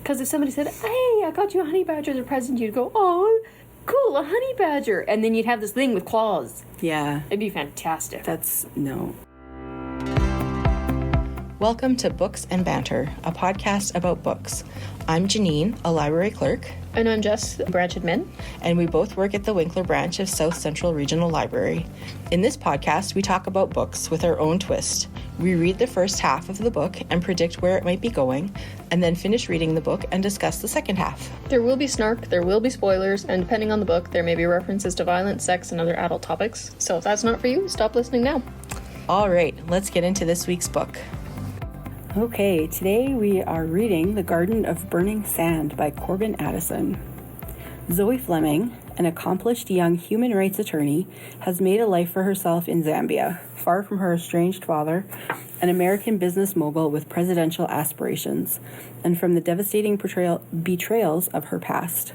Because if somebody said, hey, I got you a honey badger as a present, you'd go, oh, cool, a honey badger. And then you'd have this thing with claws. Yeah. It'd be fantastic. No. Welcome to Books and Banter, a podcast about books. I'm Janine, a library clerk. And I'm Jess, branch admin. And we both work at the Winkler branch of South Central Regional Library. In this podcast, we talk about books with our own twist. We read the first half of the book and predict where it might be going, and then finish reading the book and discuss the second half. There will be snark, there will be spoilers, and depending on the book, there may be references to violence, sex, and other adult topics. So if that's not for you, stop listening now. All right, let's get into this week's book. Okay, today we are reading The Garden of Burning Sand by Corban Addison. Zoe Fleming, an accomplished young human rights attorney, has made a life for herself in Zambia, far from her estranged father, an American business mogul with presidential aspirations, and from the devastating betrayals of her past.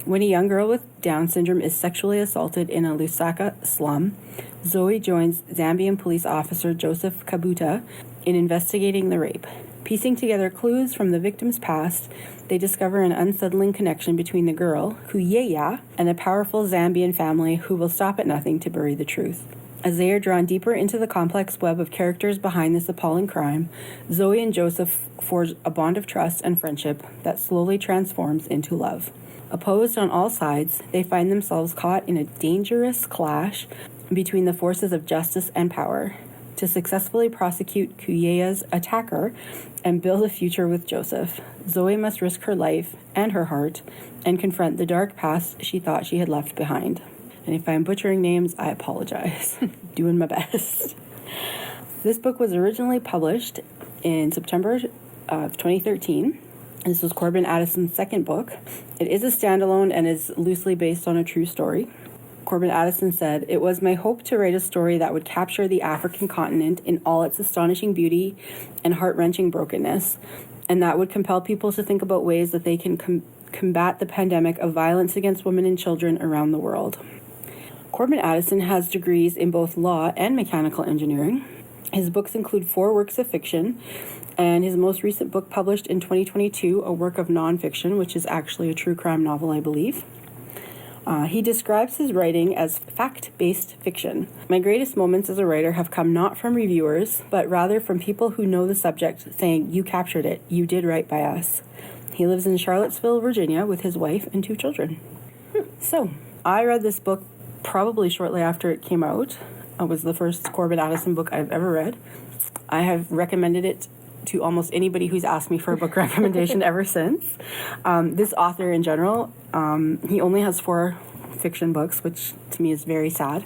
When a young girl with Down syndrome is sexually assaulted in a Lusaka slum, Zoe joins Zambian police officer Joseph Kabuta in investigating the rape. Piecing together clues from the victim's past, they discover an unsettling connection between the girl, Kuyeya, and a powerful Zambian family who will stop at nothing to bury the truth. As they are drawn deeper into the complex web of characters behind this appalling crime, Zoe and Joseph forge a bond of trust and friendship that slowly transforms into love. Opposed on all sides, they find themselves caught in a dangerous clash between the forces of justice and power. To successfully prosecute Kuyeya's attacker and build a future with Joseph, Zoe must risk her life and her heart and confront the dark past she thought she had left behind. And if I'm butchering names, I apologize. Doing my best. This book was originally published in September of 2013. This was Corban Addison's second book. It is a standalone and is loosely based on a true story. Corban Addison said, "It was my hope to write a story that would capture the African continent in all its astonishing beauty and heart-wrenching brokenness, and that would compel people to think about ways that they can combat the pandemic of violence against women and children around the world." Corban Addison has degrees in both law and mechanical engineering. His books include 4 works of fiction, and his most recent book published in 2022, a work of nonfiction, which is actually a true crime novel, I believe. He describes his writing as fact-based fiction. My greatest moments as a writer have come not from reviewers, but rather from people who know the subject saying, "You captured it. You did right by us." He lives in Charlottesville, Virginia, with his wife and 2 children. So, I read this book probably shortly after it came out. It was the first Corban Addison book I've ever read. I have recommended it to almost anybody who's asked me for a book recommendation ever since. This author in general, he only has 4 fiction books, which to me is very sad.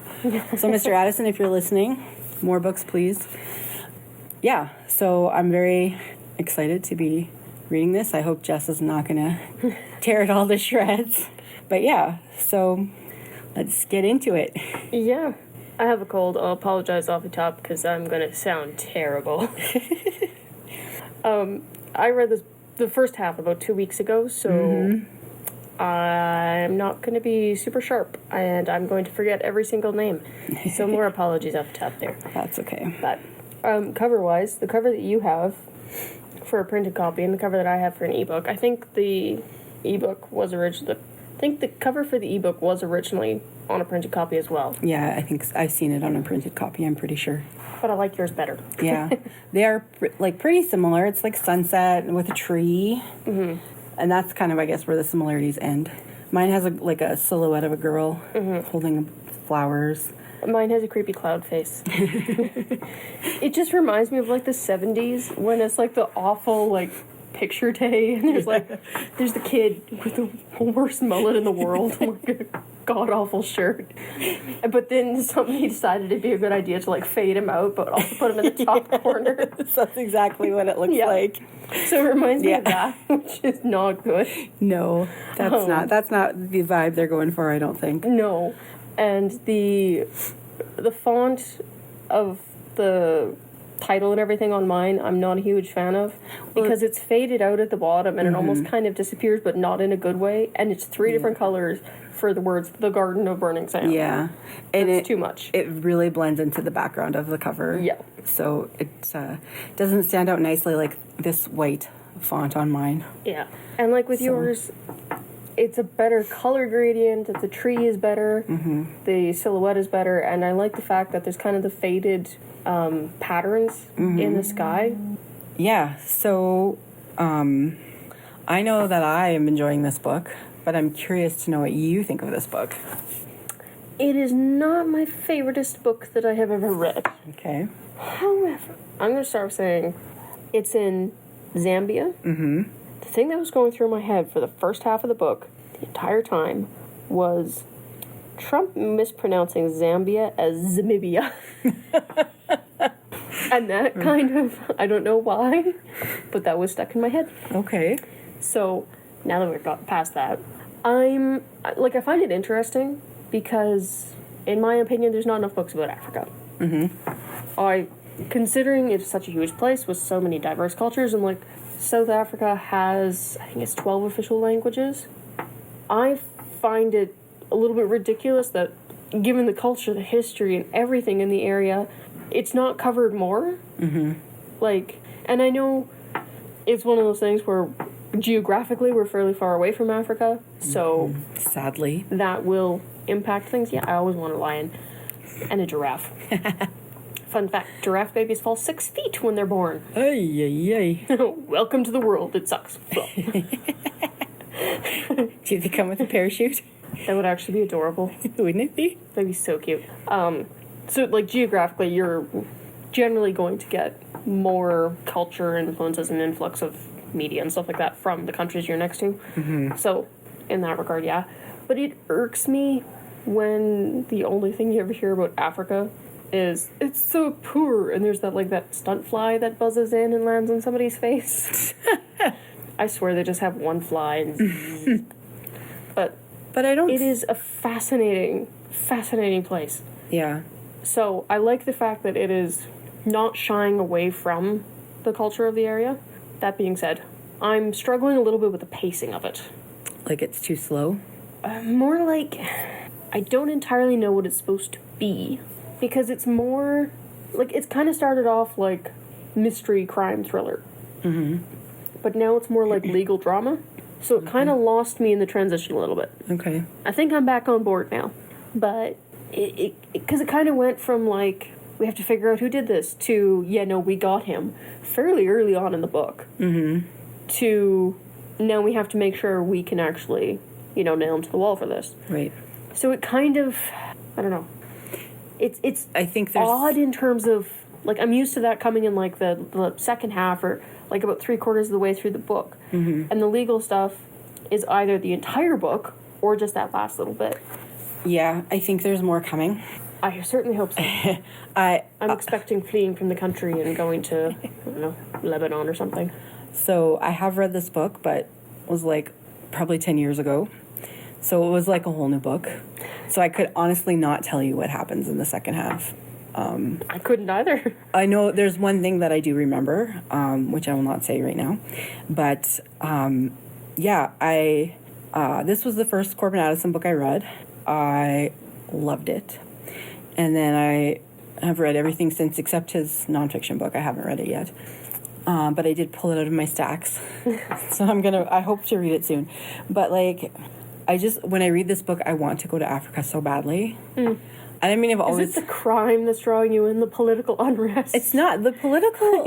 So Mr. Addison, if you're listening, more books, please. Yeah, so I'm very excited to be reading this. I hope Jess is not going to tear it all to shreds. But yeah, so let's get into it. Yeah. I have a cold. I'll apologize off the top because I'm going to sound terrible. I read the first half about 2 weeks ago, so I'm not going to be super sharp, and I'm going to forget every single name. So more apologies off the top there. That's okay. But cover-wise, the cover that you have for a printed copy and the cover that I have for an ebook, I think the ebook was originally... I think the cover for the ebook was originally on a printed copy as well. Yeah, I think I've seen it on a printed copy, I'm pretty sure. But I like yours better. Yeah. They are pretty similar. It's like sunset with a tree. Mm-hmm. And that's kind of, I guess, where the similarities end. Mine has a silhouette of a girl holding flowers. Mine has a creepy cloud face. It just reminds me of like the 70s when it's like the awful like picture day, and there's the kid with the worst mullet in the world, like a god awful shirt. But then somebody decided it'd be a good idea to like fade him out, but also put him in the top corner. That's exactly what it looks like. So it reminds me of that, which is not good. No, that's not the vibe they're going for, I don't think. No. And the font of the title and everything on mine, I'm not a huge fan of, because it's faded out at the bottom and it almost kind of disappears, but not in a good way. And it's 3 different colors for the words "The Garden of Burning Sand." Yeah, and it's too much. It really blends into the background of the cover. Yeah. So it doesn't stand out nicely like this white font on mine. Yeah. And like with yours, it's a better color gradient. The tree is better. The silhouette is better. And I like the fact that there's kind of the faded patterns in the sky. Yeah. So I know that I am enjoying this book, but I'm curious to know what you think of this book. It is not my favoriteest book that I have ever read. Okay. However, I'm going to start saying it's in Zambia. The thing that was going through my head for the first half of the book, the entire time, was Trump mispronouncing Zambia as Zamibia. And that kind of, I don't know why, but that was stuck in my head. Okay. So, now that we've got past that, I find it interesting because, in my opinion, there's not enough books about Africa. Considering it's such a huge place with so many diverse cultures, and like South Africa has, I think it's 12 official languages. I find it a little bit ridiculous that, given the culture, the history, and everything in the area, it's not covered more. And I know it's one of those things where geographically we're fairly far away from Africa, so sadly that will impact things. Yeah, I always want a lion and a giraffe. Fun fact, giraffe babies fall 6 feet when they're born. Ay. Welcome to the world. It sucks. Do they come with a parachute? That would actually be adorable. Wouldn't it be? That'd be so cute. So, like, geographically, you're generally going to get more culture influences and influx of media and stuff like that from the countries you're next to. So, in that regard, yeah. But it irks me when the only thing you ever hear about Africa is, it's so poor, and there's that stunt fly that buzzes in and lands on somebody's face. I swear they just have one fly and but I don't... It is a fascinating place. Yeah. So I like the fact that it is not shying away from the culture of the area. That being said, I'm struggling a little bit with the pacing of it. Like it's too slow? More like I don't entirely know what it's supposed to be. Because it's more... Like, it's kind of started off like mystery crime thriller. But now it's more like legal drama. So it kind of lost me in the transition a little bit. Okay. I think I'm back on board now. But because it kind of went from like, we have to figure out who did this, to, we got him fairly early on in the book. To, now we have to make sure we can actually, nail him to the wall for this. Right. So it kind of, I don't know. It's I think there's odd in terms of, like, I'm used to that coming in, like, the second half or, like, about 3/4 of the way through the book. And the legal stuff is either the entire book or just that last little bit. Yeah, I think there's more coming. I certainly hope so. I'm expecting fleeing from the country and going to, I don't know, Lebanon or something. So I have read this book, but it was, like, probably 10 years ago. So it was, like, a whole new book. So I could honestly not tell you what happens in the second half. I couldn't either. I know there's one thing that I do remember, which I will not say right now. But, this was the first Corban Addison book I read. I loved it. And then I have read everything since except his nonfiction book. I haven't read it yet. But I did pull it out of my stacks. So I hope to read it soon. But, like... when I read this book, I want to go to Africa so badly. And I mean, I've always... Is it the crime that's drawing you in, the political unrest? It's not. The political,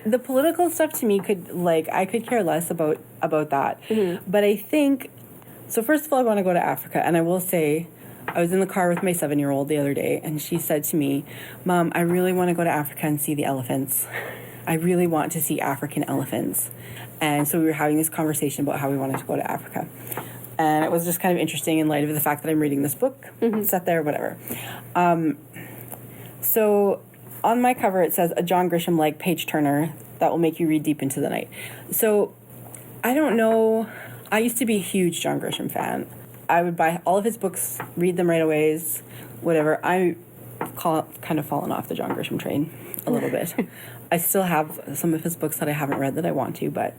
the political stuff to me I could care less about that. But I think, so first of all, I want to go to Africa. And I will say, I was in the car with my 7-year-old the other day, and she said to me, Mom, I really want to go to Africa and see the elephants. I really want to see African elephants. And so we were having this conversation about how we wanted to go to Africa. And it was just kind of interesting in light of the fact that I'm reading this book, set there, whatever. So on my cover, it says, a John Grisham-like page-turner that will make you read deep into the night. So I don't know. I used to be a huge John Grisham fan. I would buy all of his books, read them right away, whatever. I kind of fallen off the John Grisham train a little bit. I still have some of his books that I haven't read that I want to, but...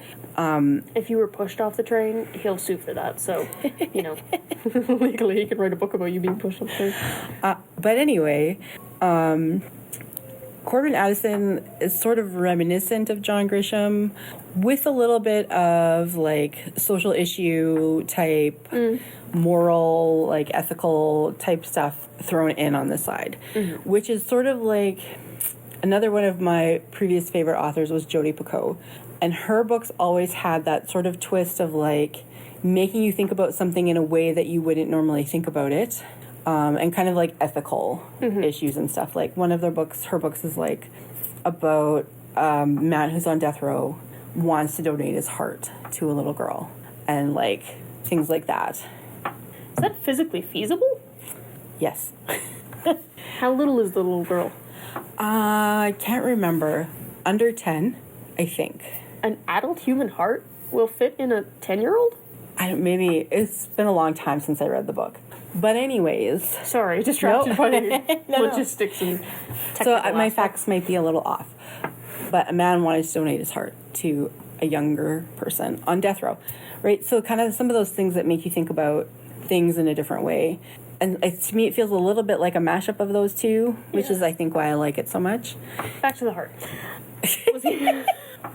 if you were pushed off the train, he'll sue for that, so, legally he can write a book about you being pushed off the train. But anyway, Corban Addison is sort of reminiscent of John Grisham with a little bit of like social issue type, moral, like ethical type stuff thrown in on the side, which is sort of like another one of my previous favorite authors was Jodi Picoult. And her books always had that sort of twist of like making you think about something in a way that you wouldn't normally think about it. And kind of like ethical issues and stuff. Like one of her books is like about a man who's on death row wants to donate his heart to a little girl and like things like that. Is that physically feasible? Yes. How little is the little girl? I can't remember. Under 10, I think. An adult human heart will fit in a 10-year-old? Maybe it's been a long time since I read the book. But anyways. Sorry, distracted by logistics and So technical my aspects. facts might be a little off. But a man wanted to donate his heart to a younger person on death row. Right? So kind of some of those things that make you think about things in a different way. And to me, it feels a little bit like a mashup of those two, which is, I think, why I like it so much. Back to the heart.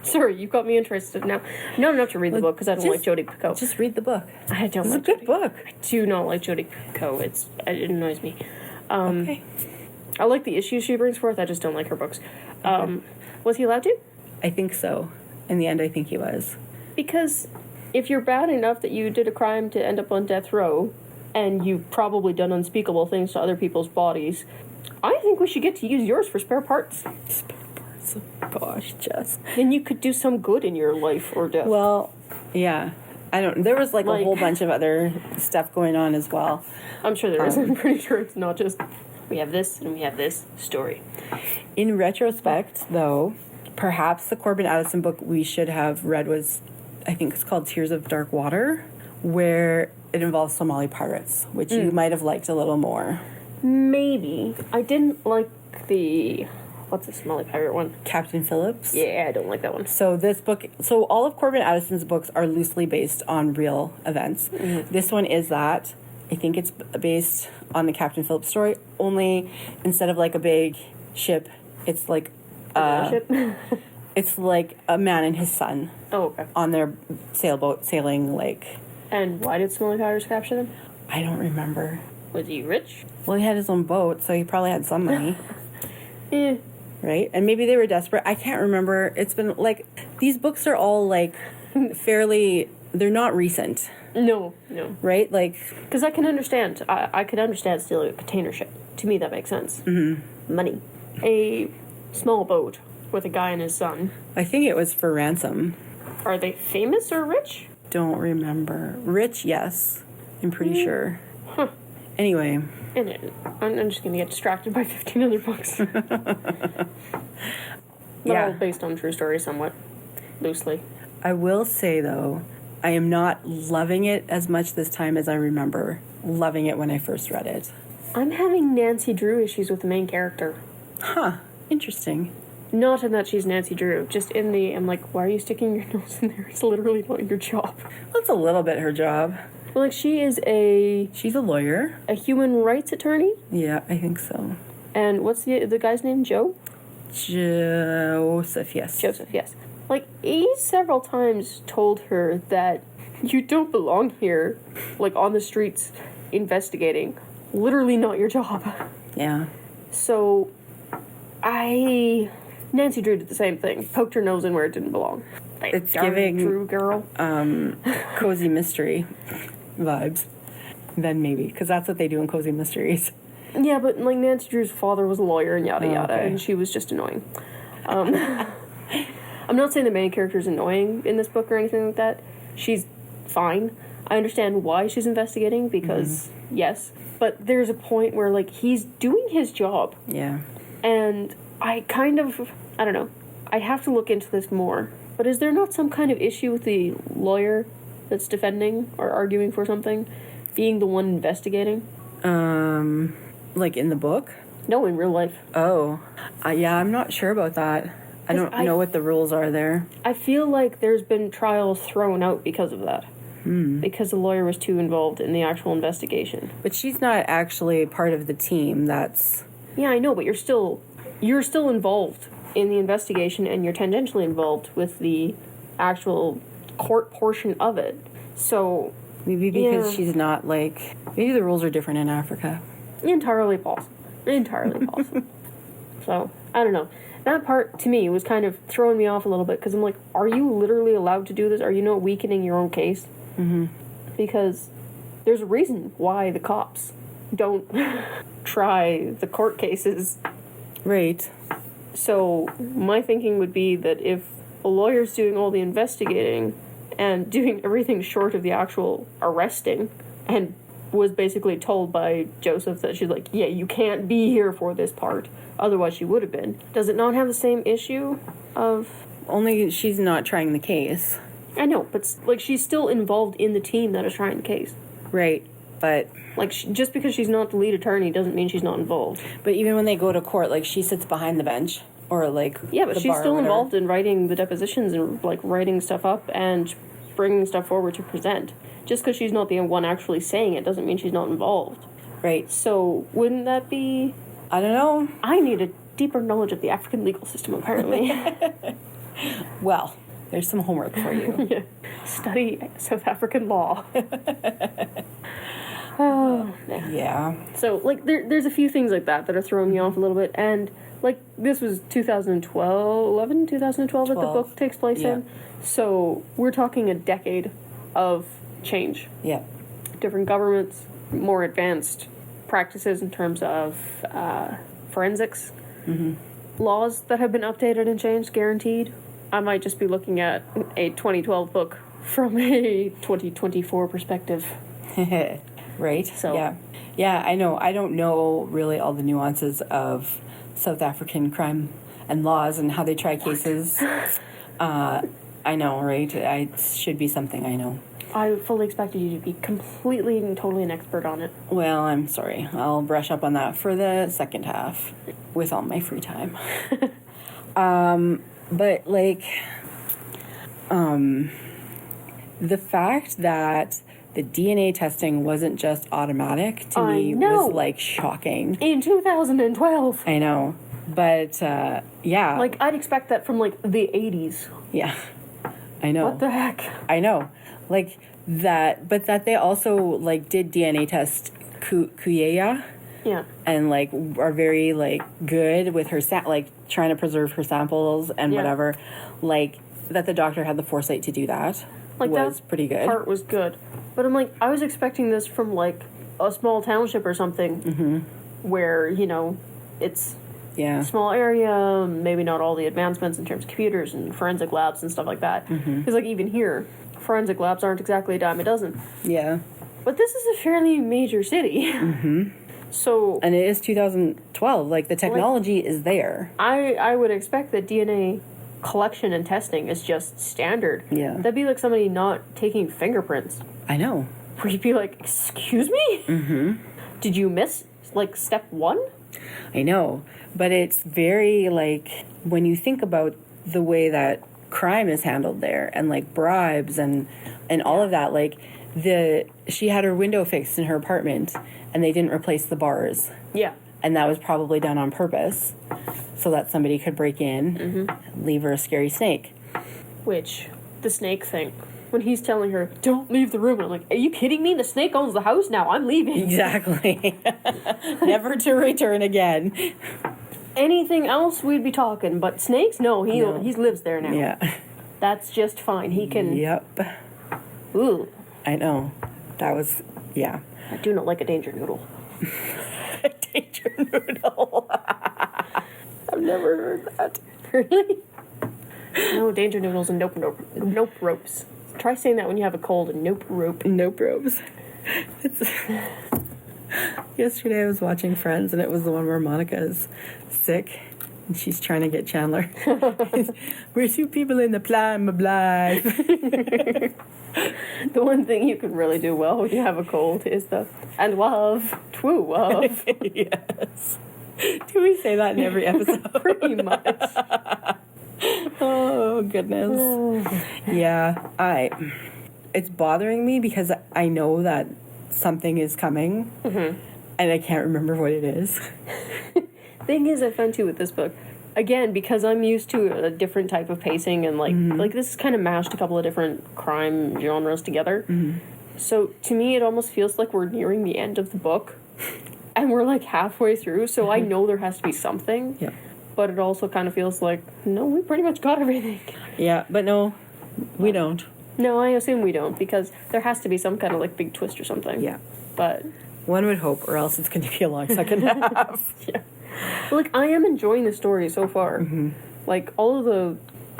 Sorry, you got me interested now. No, not to read the book because I don't like Jodi Picoult. Just read the book. I don't It's like a good book. I do not like Jodi Picoult. It annoys me. Okay. I like the issues she brings forth. I just don't like her books. Was he allowed to? I think so. In the end, I think he was. Because if you're bad enough that you did a crime to end up on death row, and you've probably done unspeakable things to other people's bodies, I think we should get to use yours for spare parts. Spare parts. Oh, gosh, Jess. Then you could do some good in your life or death. Well, yeah. I don't. There was like a whole bunch of other stuff going on as well. I'm sure there is. I'm pretty sure it's not just we have this and we have this story. In retrospect, though, perhaps the Corban Addison book we should have read was, I think it's called Tears of Dark Water, where it involves Somali pirates, which you might have liked a little more. Maybe. I didn't like the... What's the Somali pirate one? Captain Phillips. Yeah, I don't like that one. So all of Corban Addison's books are loosely based on real events. This one is that. I think it's based on the Captain Phillips story, only instead of like a big ship, it's like Ship? it's like a man and his son Okay. on their sailboat sailing like... And why did Somali pirates capture them? I don't remember. Was he rich? Well, he had his own boat, so he probably had some money. Eh. Right? And maybe they were desperate. I can't remember. It's been like... These books are all like fairly... They're not recent. No. Right? Like... Because I can understand. I could understand stealing a container ship. To me, that makes sense. Mm-hmm. Money. A small boat with a guy and his son. I think it was for ransom. Are they famous or rich? Don't remember. Rich, yes. I'm pretty sure. Huh. Anyway. And I'm just going to get distracted by 15 other books. They're all based on true stories somewhat. Loosely. I will say, though, I am not loving it as much this time as I remember loving it when I first read it. I'm having Nancy Drew issues with the main character. Huh. Interesting. Not in that she's Nancy Drew, just in the, I'm like, why are you sticking your nose in there? It's literally not your job. That's a little bit her job. Well, like, she's a lawyer. A human rights attorney? Yeah, I think so. And what's the guy's name? Joe? Joseph, yes. Joseph, yes. Like, he several times told her that you don't belong here, like, on the streets, investigating. Literally not your job. Yeah. So, Nancy Drew did the same thing. Poked her nose in where it didn't belong. Like, it's giving Drew girl. Cozy mystery vibes. Then maybe, because that's what they do in cozy mysteries. Yeah, but like Nancy Drew's father was a lawyer and yada yada, okay. and she was just annoying. I'm not saying the main character is annoying in this book or anything like that. She's fine. I understand why she's investigating because yes, but there's a point where like he's doing his job. Yeah. And I don't know. I'd have to look into this more. But is there not some kind of issue with the lawyer that's defending or arguing for something being the one investigating? Like in the book? No, in real life. Oh. Yeah, I'm not sure about that. I don't know what the rules are there. I feel like there's been trials thrown out because of that. Because the lawyer was too involved in the actual investigation. But she's not actually part of the team that's... Yeah, I know, but you're still you're still involved in the investigation and you're tangentially involved with the actual court portion of it. So Maybe because she's not like... Maybe the rules are different in Africa. Entirely possible. Entirely possible. So, I don't know. That part, to me, was kind of throwing me off a little bit, because I'm like, are you literally allowed to do this? Are you not weakening your own case? Mm-hmm. Because there's a reason why the cops don't try the court cases. Right. So, my thinking would be that if a lawyer's doing all the investigating and doing everything short of the actual arresting, and was basically told by Joseph that she's like, yeah, you can't be here for this part, otherwise she would have been. Does it not have the same issue of... Only she's not trying the case. I know, but, like, she's still involved in the team that is trying the case. Right, but... Like, just because she's not the lead attorney doesn't mean she's not involved. But even when they go to court, like, she sits behind the bench, or, like, yeah, but she's still involved in writing the depositions and, like, writing stuff up and bringing stuff forward to present. Just because she's not the one actually saying it doesn't mean she's not involved. Right. So, wouldn't that be... I don't know. I need a deeper knowledge of the African legal system, apparently. Well, there's some homework for you. Yeah. Study South African law. Oh, yeah. So, like, there's a few things like that are throwing me off a little bit, and, like, this was 2012 that the book takes place in. So, we're talking a decade of change. Yeah. Different governments, more advanced practices in terms of forensics. Mm-hmm. Laws that have been updated and changed, guaranteed. I might just be looking at a 2012 book from a 2024 perspective. Right. So yeah, I know. I don't know really all the nuances of South African crime and laws and how they try cases. I know, right? It should be something I know. I fully expected you to be completely and totally an expert on it. Well, I'm sorry. I'll brush up on that for the second half with all my free time. But, like, the fact that the DNA testing wasn't just automatic to me was, like, shocking. In 2012. I know. But, yeah. Like, I'd expect that from, like, the 80s. Yeah. I know. What the heck? I know. Like, that, but that they also, like, did DNA test Kuyeya. Yeah. And, like, are very, like, good with her, like, trying to preserve her samples and whatever. Like, that the doctor had the foresight to do that. Like, was pretty good. Part was good. But I'm like, I was expecting this from, like, a small township or something where, you know, it's a small area, maybe not all the advancements in terms of computers and forensic labs and stuff like that. Because, like, even here, forensic labs aren't exactly a dime a dozen. Yeah. But this is a fairly major city. So... And it is 2012. Like, the technology is there. I would expect that DNA collection and testing is just standard. Yeah. That'd be like somebody not taking fingerprints. I know. Where you'd be like, excuse me? Did you miss, like, step 1? I know. But it's very, like, when you think about the way that crime is handled there and, like, bribes and all of that, like, she had her window fixed in her apartment and they didn't replace the bars. Yeah. And that was probably done on purpose so that somebody could break in, leave her a scary snake. Which, the snake thing, when he's telling her, don't leave the room, and I'm like, are you kidding me? The snake owns the house now. I'm leaving. Exactly. Never to return again. Anything else, we'd be talking. But snakes? No, he lives there now. Yeah. That's just fine. He can... Yep. Ooh. I know. That was... Yeah. I do not like a danger noodle. A danger noodle. I've never heard that. Really? No, danger noodles and nope ropes. Try saying that when you have a cold and nope rope. Nope ropes. Yesterday I was watching Friends and it was the one where Monica is sick and she's trying to get Chandler. We're 2 people in the prime of life. The one thing you can really do well when you have a cold is and love, twoo love. Yes. Do we say that in every episode? Pretty much. Oh, goodness. Yeah, it's bothering me because I know that something is coming, and I can't remember what it is. thing is, I find too with this book, again, because I'm used to a different type of pacing and like this is kind of mashed a couple of different crime genres together. So to me, it almost feels like we're nearing the end of the book, and we're like halfway through. So I know there has to be something. Yeah. But it also kind of feels like, no, we pretty much got everything. Yeah, but no, we don't. No, I assume we don't, because there has to be some kind of like big twist or something. Yeah. But one would hope, or else it's going to be a long second half. Yeah. But, like, I am enjoying the story so far. Like, all of the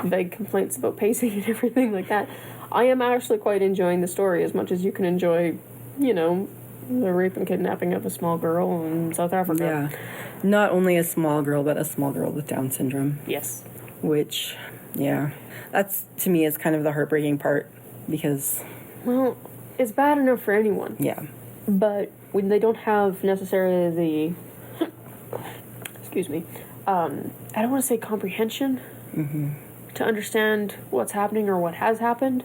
vague complaints about pacing and everything like that, I am actually quite enjoying the story as much as you can enjoy, you know, the rape and kidnapping of a small girl in South Africa. Yeah. Not only a small girl, but a small girl with Down syndrome. Yes. Which, yeah, that's, to me, is kind of the heartbreaking part, because... Well, it's bad enough for anyone. Yeah. But when they don't have necessarily the... excuse me. I don't want to say comprehension to understand what's happening or what has happened.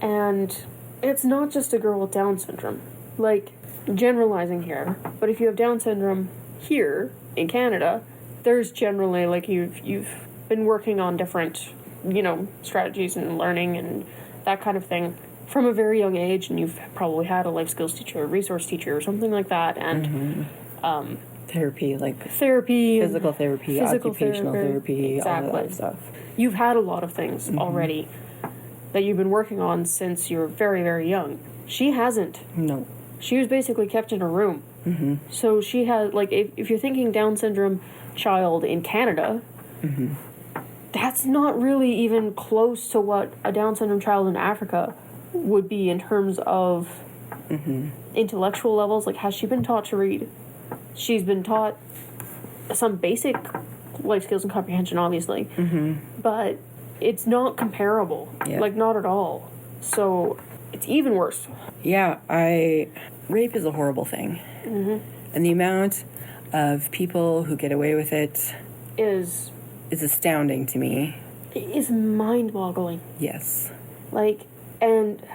And it's not just a girl with Down syndrome. Like, generalizing here, but if you have Down syndrome here in Canada, there's generally, like, you've been working on different, you know, strategies and learning and that kind of thing from a very young age, and you've probably had a life skills teacher, a resource teacher, or something like that, and therapy, physical therapy, occupational therapy, exactly. All that stuff. You've had a lot of things already that you've been working on since you were very, very young. She hasn't. No. She was basically kept in her room. So she had, like, if you're thinking Down syndrome child in Canada, that's not really even close to what a Down syndrome child in Africa would be in terms of intellectual levels. Like, has she been taught to read? She's been taught some basic life skills and comprehension, obviously, but it's not comparable. Yeah. Like, not at all. So it's even worse. Yeah, rape is a horrible thing. And the amount of people who get away with it is astounding to me. It is mind-boggling. Yes. Like, and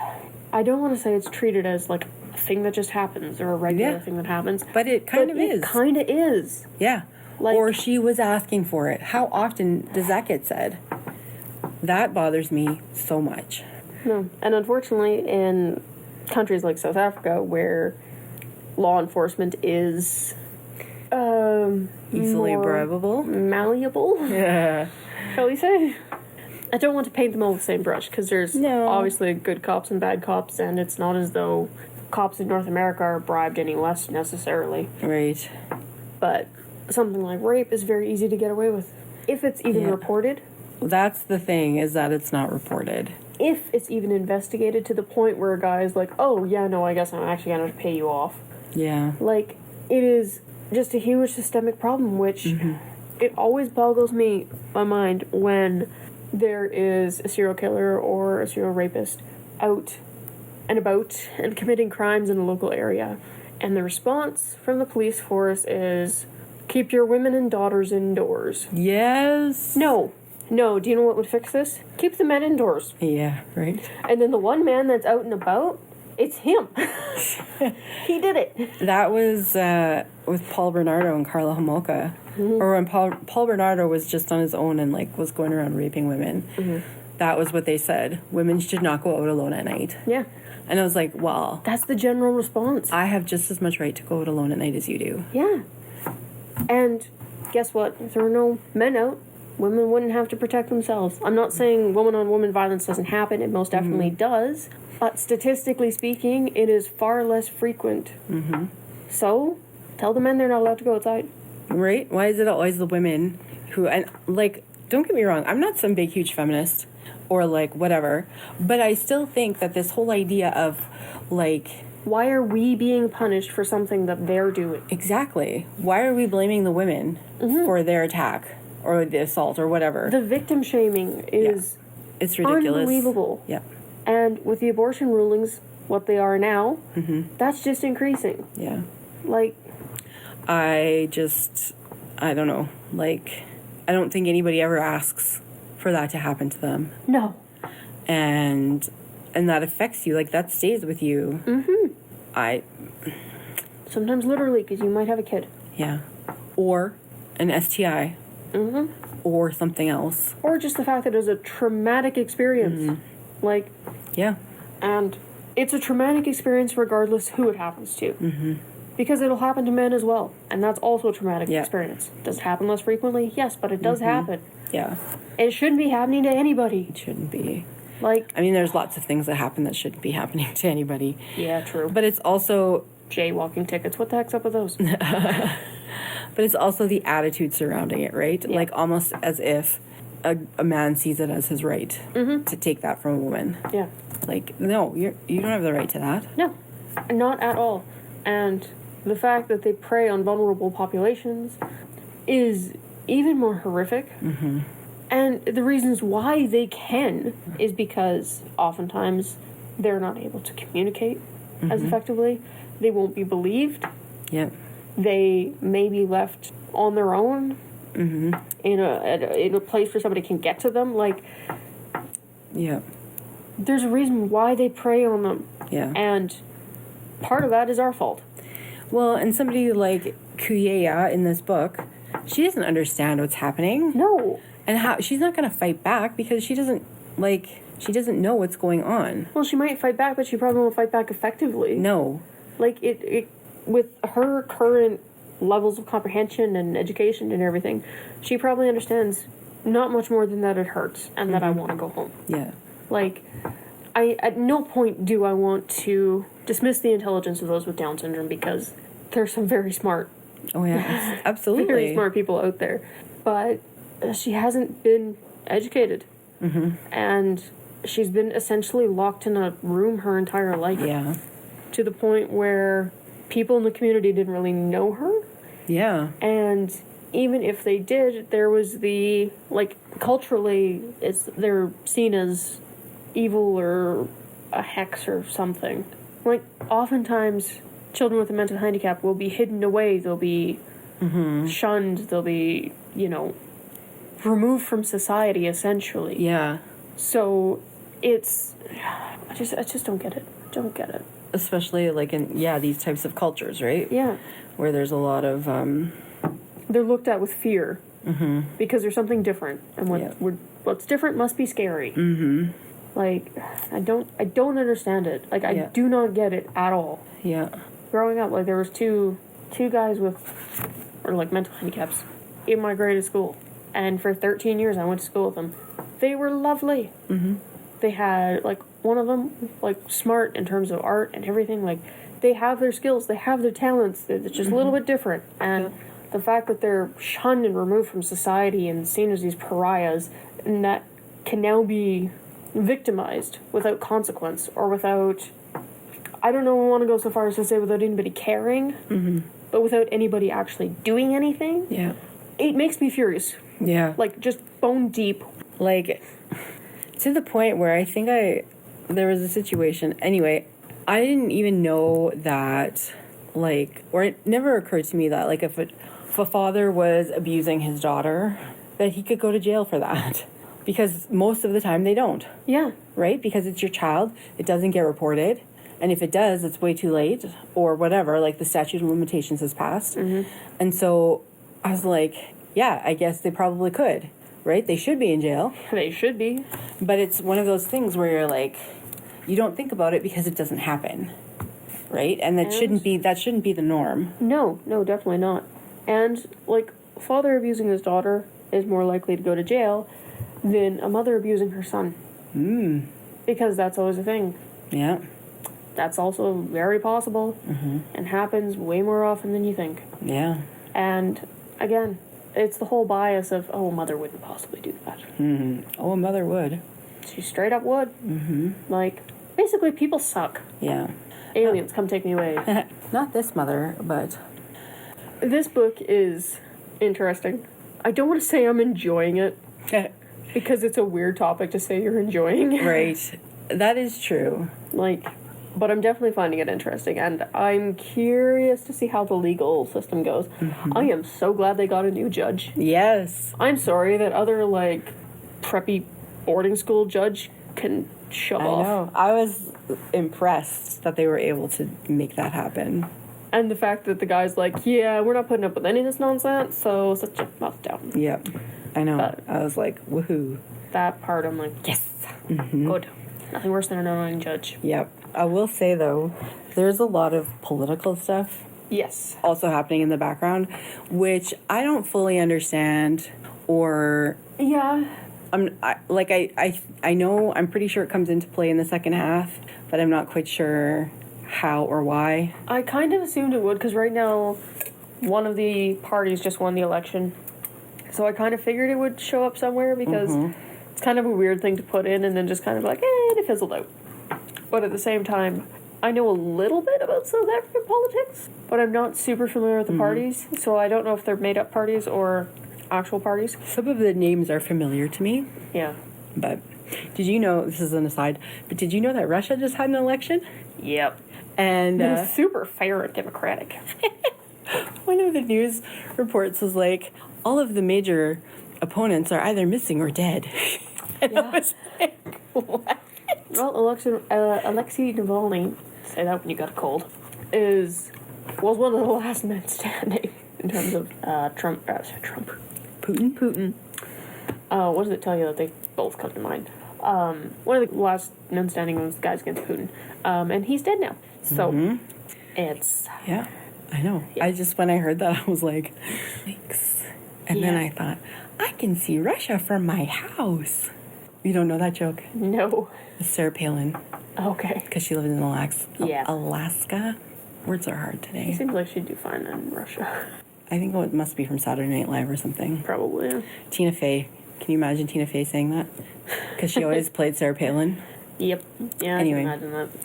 I don't want to say it's treated as, like, a thing that just happens or a regular thing that happens. But it kind of is. It kind of is. Yeah. Like, or she was asking for it. How often does that get said? That bothers me so much. No. And unfortunately, in countries like South Africa, where law enforcement is easily bribable, malleable, shall we say? I don't want to paint them all with the same brush, because there's obviously good cops and bad cops, and it's not as though cops in North America are bribed any less necessarily. Right. But something like rape is very easy to get away with, if it's even reported. That's the thing, is that it's not reported. If it's even investigated to the point where a guy's like, oh, yeah, no, I guess I'm actually going to pay you off. Yeah. Like, it is just a huge systemic problem, which it always boggles my mind when there is a serial killer or a serial rapist out and about and committing crimes in a local area. And the response from the police force is, keep your women and daughters indoors. Yes. No, do you know what would fix this? Keep the men indoors. Yeah, right. And then the one man that's out and about, it's him. He did it. That was with Paul Bernardo and Carla Homolka. Or when Paul Bernardo was just on his own and, like, was going around raping women. That was what they said. Women should not go out alone at night. Yeah. And I was like, well... That's the general response. I have just as much right to go out alone at night as you do. Yeah. And guess what? If there were no men out, women wouldn't have to protect themselves. I'm not saying woman-on-woman violence doesn't happen. It most definitely does. But statistically speaking, it is far less frequent. So, tell the men they're not allowed to go outside. Right? Why is it always the women who... And, like, don't get me wrong. I'm not some big, huge feminist or, like, whatever. But I still think that this whole idea of, like... Why are we being punished for something that they're doing? Exactly. Why are we blaming the women for their attack or the assault or whatever? The victim shaming is... It's ridiculous. Unbelievable. Yeah. And with the abortion rulings, what they are now, that's just increasing. Yeah. Like... I don't know. Like, I don't think anybody ever asks for that to happen to them. No. And that affects you. Like, that stays with you. Sometimes literally, because you might have a kid. Yeah. Or an STI or something else. Or just the fact that it was a traumatic experience. Like, Yeah. and it's a traumatic experience regardless who it happens to. Because it'll happen to men as well. And that's also a traumatic experience. Does it happen less frequently? Yes, but it does happen. Yeah. It shouldn't be happening to anybody. It shouldn't be. Like, I mean, there's lots of things that happen that shouldn't be happening to anybody. yeah, true. But it's also... Jaywalking tickets. What the heck's up with those? But it's also the attitude surrounding it, right? Yeah. Like, almost as if a man sees it as his right to take that from a woman. Yeah. Like, no, you don't have the right to that. No, not at all. And the fact that they prey on vulnerable populations is even more horrific. And the reasons why they can is because oftentimes they're not able to communicate as effectively. They won't be believed. Yep. They may be left on their own in a place where somebody can get to them. Like, Yeah. there's a reason why they prey on them. Yeah. And part of that is our fault. Well, and somebody like Kuyeya in this book, she doesn't understand what's happening. No. And how she's not going to fight back because she doesn't know what's going on. Well, she might fight back, but she probably won't fight back effectively. No. Like, it with her current levels of comprehension and education and everything, she probably understands not much more than that it hurts and that I want to go home. Yeah. Like, at no point do I want to dismiss the intelligence of those with Down syndrome because there's some very smart, Oh, yeah. Absolutely. very smart people out there. But she hasn't been educated. And she's been essentially locked in a room her entire life. Yeah. To the point where people in the community didn't really know her. Yeah. And even if they did, there was the, like, culturally, they're seen as evil or a hex or something. Like, oftentimes, children with a mental handicap will be hidden away. They'll be shunned. They'll be, removed from society, essentially. Yeah. So, I just don't get it. Don't get it. Especially like in these types of cultures, right? Yeah. Where there's a lot of They're looked at with fear because there's something different, and what's different must be scary. Like, I don't understand it. Like, I do not get it at all. Yeah. Growing up, like, there was two guys with mental handicaps in my grade of school, and for 13 years I went to school with them. They were lovely. They had, like, one of them, like, smart in terms of art and everything. Like, they have their skills, they have their talents. It's just a little bit different. And the fact that they're shunned and removed from society and seen as these pariahs, and that can now be victimized without consequence or without, I don't know, I want to go so far as to say without anybody caring, but without anybody actually doing anything. Yeah. It makes me furious. Yeah. Like, just bone deep. Like, to the point where I think there was a situation, anyway, I didn't even know that, like, or it never occurred to me that, like, if a father was abusing his daughter, that he could go to jail for that. Because most of the time they don't. Yeah. Right? Because it's your child, it doesn't get reported, and if it does, it's way too late, or whatever, like, the statute of limitations has passed. And so I was like, yeah, I guess they probably could. Right? They should be in jail. They should be. But it's one of those things where you're like, you don't think about it because it doesn't happen. Right? And that shouldn't be the norm. No, definitely not. And, like, father abusing his daughter is more likely to go to jail than a mother abusing her son. Because that's always a thing. Yeah. That's also very possible and happens way more often than you think. Yeah. And, again, it's the whole bias of, oh, a mother wouldn't possibly do that. Oh, a mother would. She straight up would. Like, basically, people suck. Yeah. Aliens, come take me away. Not this mother, but... This book is interesting. I don't want to say I'm enjoying it, because it's a weird topic to say you're enjoying. Right. That is true. Like, but I'm definitely finding it interesting, and I'm curious to see how the legal system goes. I am so glad they got a new judge. Yes. I'm sorry that other, like, preppy boarding school judge can shove off. I know. I was impressed that they were able to make that happen. And the fact that the guy's like, yeah, we're not putting up with any of this nonsense, so sit your mouth down. Yep. I know. But I was like, woohoo. That part, I'm like, yes. Good. Nothing worse than an annoying judge. Yep. I will say, though, there's a lot of political stuff Yes. also happening in the background, which I don't fully understand, or Yeah. I know, I'm pretty sure it comes into play in the second half, but I'm not quite sure how or why. I kind of assumed it would, because right now, one of the parties just won the election. So I kind of figured it would show up somewhere, because it's kind of a weird thing to put in, and then just kind of like, it fizzled out. But at the same time, I know a little bit about South African politics, but I'm not super familiar with the parties, so I don't know if they're made-up parties or actual parties. Some of the names are familiar to me. Yeah. But did you know, this is an aside, but did you know that Russia just had an election? Yep. And It was super fair and democratic. one of the news reports was like, all of the major opponents are either missing or dead. And I was like, what? Well, Alexei Navalny, say that when you got a cold, was one of the last men standing in terms of Putin. What does it tell you that they both come to mind? One of the last men standing was the guys against Putin. And he's dead now. So, it's... Yeah, I know. Yeah. When I heard that, I was like, thanks. And then I thought, I can see Russia from my house. You don't know that joke? No. It's Sarah Palin. Okay. Because she lives in Yeah. Alaska. Words are hard today. It seems like she'd do fine in Russia. I think it must be from Saturday Night Live or something. Probably, yeah. Tina Fey. Can you imagine Tina Fey saying that? Because she always played Sarah Palin. Yep. Yeah, Anyway. I can imagine